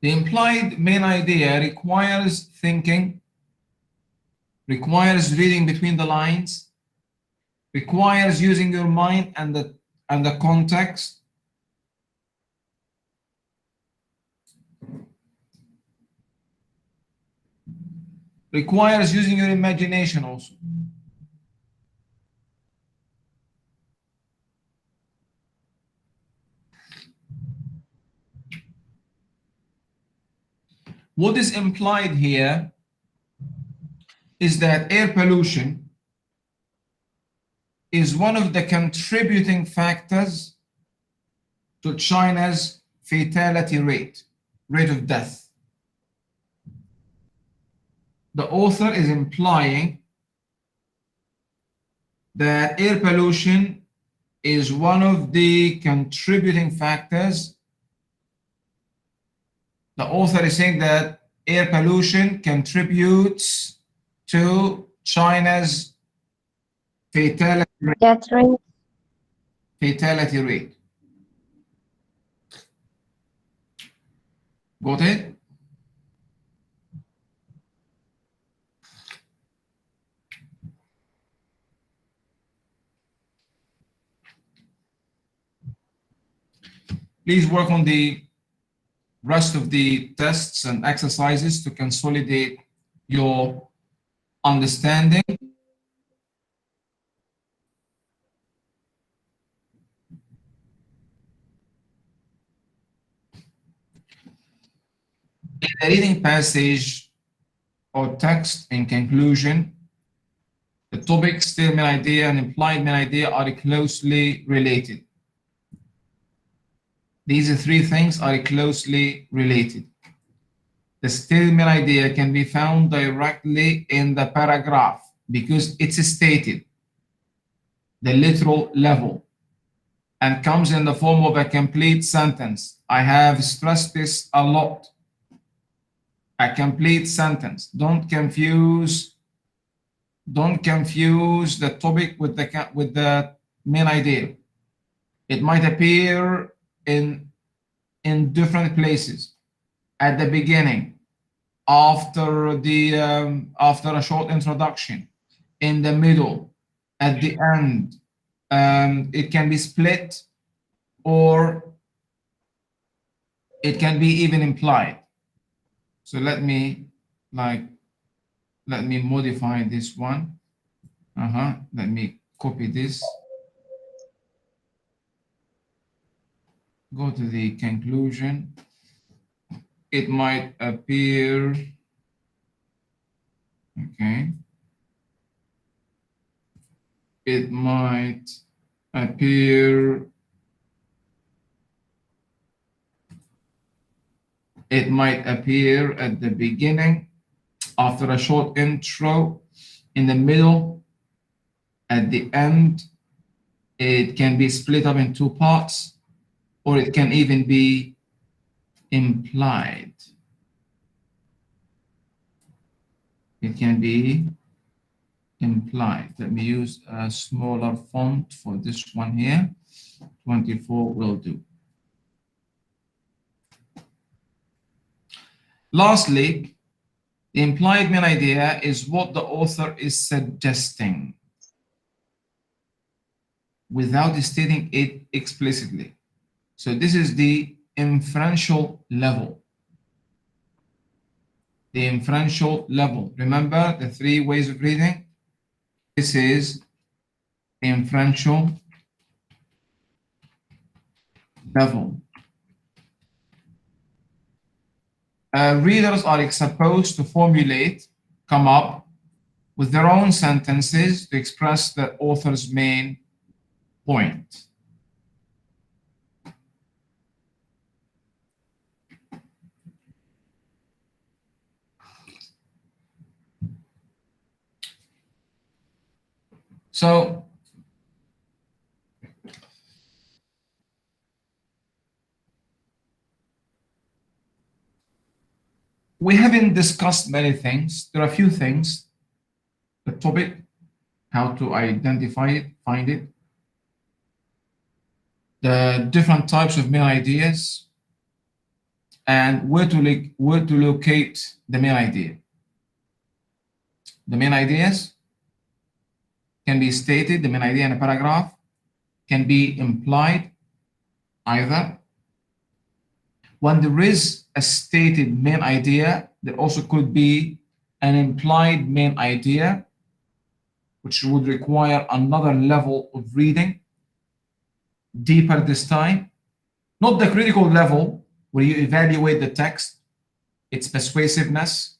The implied main idea requires thinking, requires reading between the lines, requires using your mind and the context. Requires using your imagination also. What is implied here is that air pollution is one of the contributing factors to China's fatality rate of death. The author is implying that air pollution is one of the contributing factors. The author is saying that air pollution contributes to China's fatality rate. Death rate. Fatality rate. Got it? Please work on the rest of the tests and exercises to consolidate your understanding. the reading passage or text in conclusion, the topic, still main idea, and implied main idea are closely related. These three things are closely related. The still main idea can be found directly in the paragraph because it's stated, the literal level, and comes in the form of a complete sentence. I have stressed this a lot. A complete sentence. Don't confuse the topic with the main idea. It might appear in different places, at the beginning, after a short introduction, in the middle, at the end. It can be split, or it can be even implied. So let me modify this one. Let me copy this. Go to the conclusion. It might appear, okay. It might appear, at the beginning, after a short intro, in the middle, at the end. It can be split up in two parts, or it can even be implied. It can be implied. Let me use a smaller font for this one here. 24 will do. Lastly, the implied main idea is what the author is suggesting without stating it explicitly. So this is the inferential level. The inferential level. Remember the three ways of reading? This is the inferential level. Readers are supposed to come up with their own sentences to express the author's main point. So we haven't discussed many things. There are a few things. The topic, how to identify it, find it, the different types of main ideas, and where to locate the main idea. The main ideas can be stated, the main idea in a paragraph, can be implied either. When there is a stated main idea, there also could be an implied main idea, which would require another level of reading, deeper this time. Not the critical level where you evaluate the text, its persuasiveness.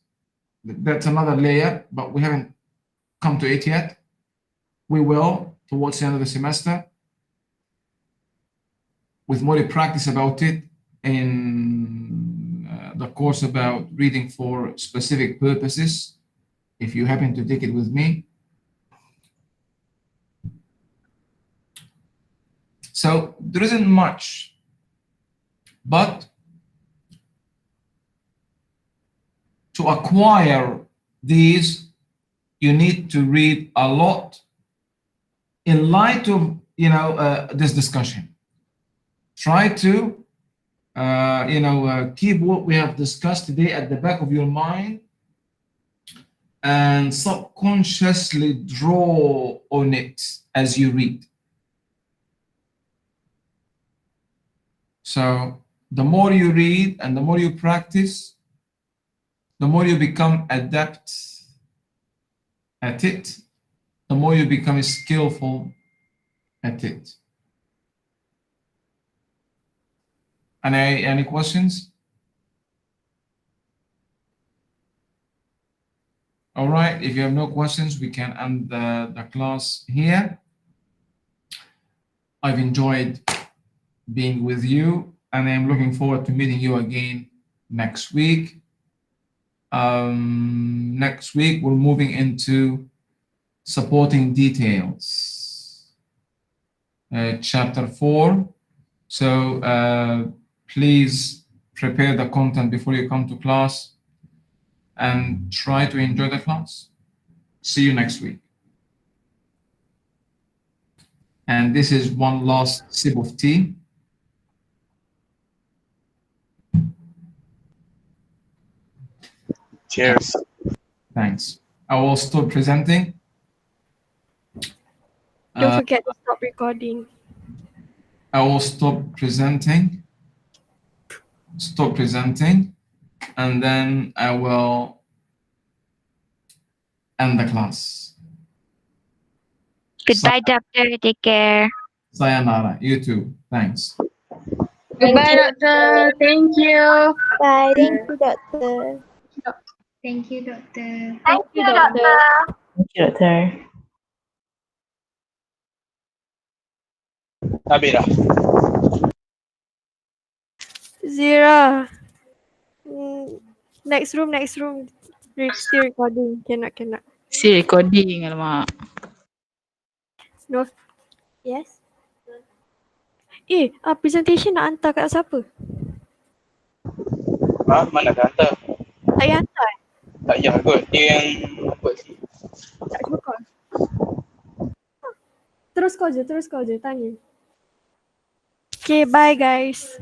That's another layer, but we haven't come to it yet. We will towards the end of the semester with more practice about it in the course about reading for specific purposes, if you happen to take it with me. So there isn't much, but to acquire these, you need to read a lot in light of this discussion. Try to keep what we have discussed today at the back of your mind and subconsciously draw on it as you read. So the more you read and the more you practice, the more you become adept at it, the more you become skillful at it. Any questions? All right, if you have no questions, we can end the class here. I've enjoyed being with you, and I'm looking forward to meeting you again next week. Next week, we're moving into supporting details, chapter 4. So please prepare the content before you come to class and try to enjoy the class. See you next week. And this is one last sip of tea. Cheers. Thanks. I will stop presenting. Don't forget to stop recording. I will stop presenting, and then I will end the class. Goodbye, doctor. Take care. Sayonara. You too. Thanks. Goodbye, doctor. Thank you. Bye. Thank you, doctor. Thank you, doctor. Thank you, doctor. Thank you, doctor. Nabila. Zira. Next room. Still recording. Cannot. Si recording, alamak. No. Yes. Presentation nak hantar kat siapa? Mana dah hantar? Tak payah hantar. Tak payah kot. Dia yang apa sih? Tak cuba call. Terus call je. Tanya. Okay, bye guys.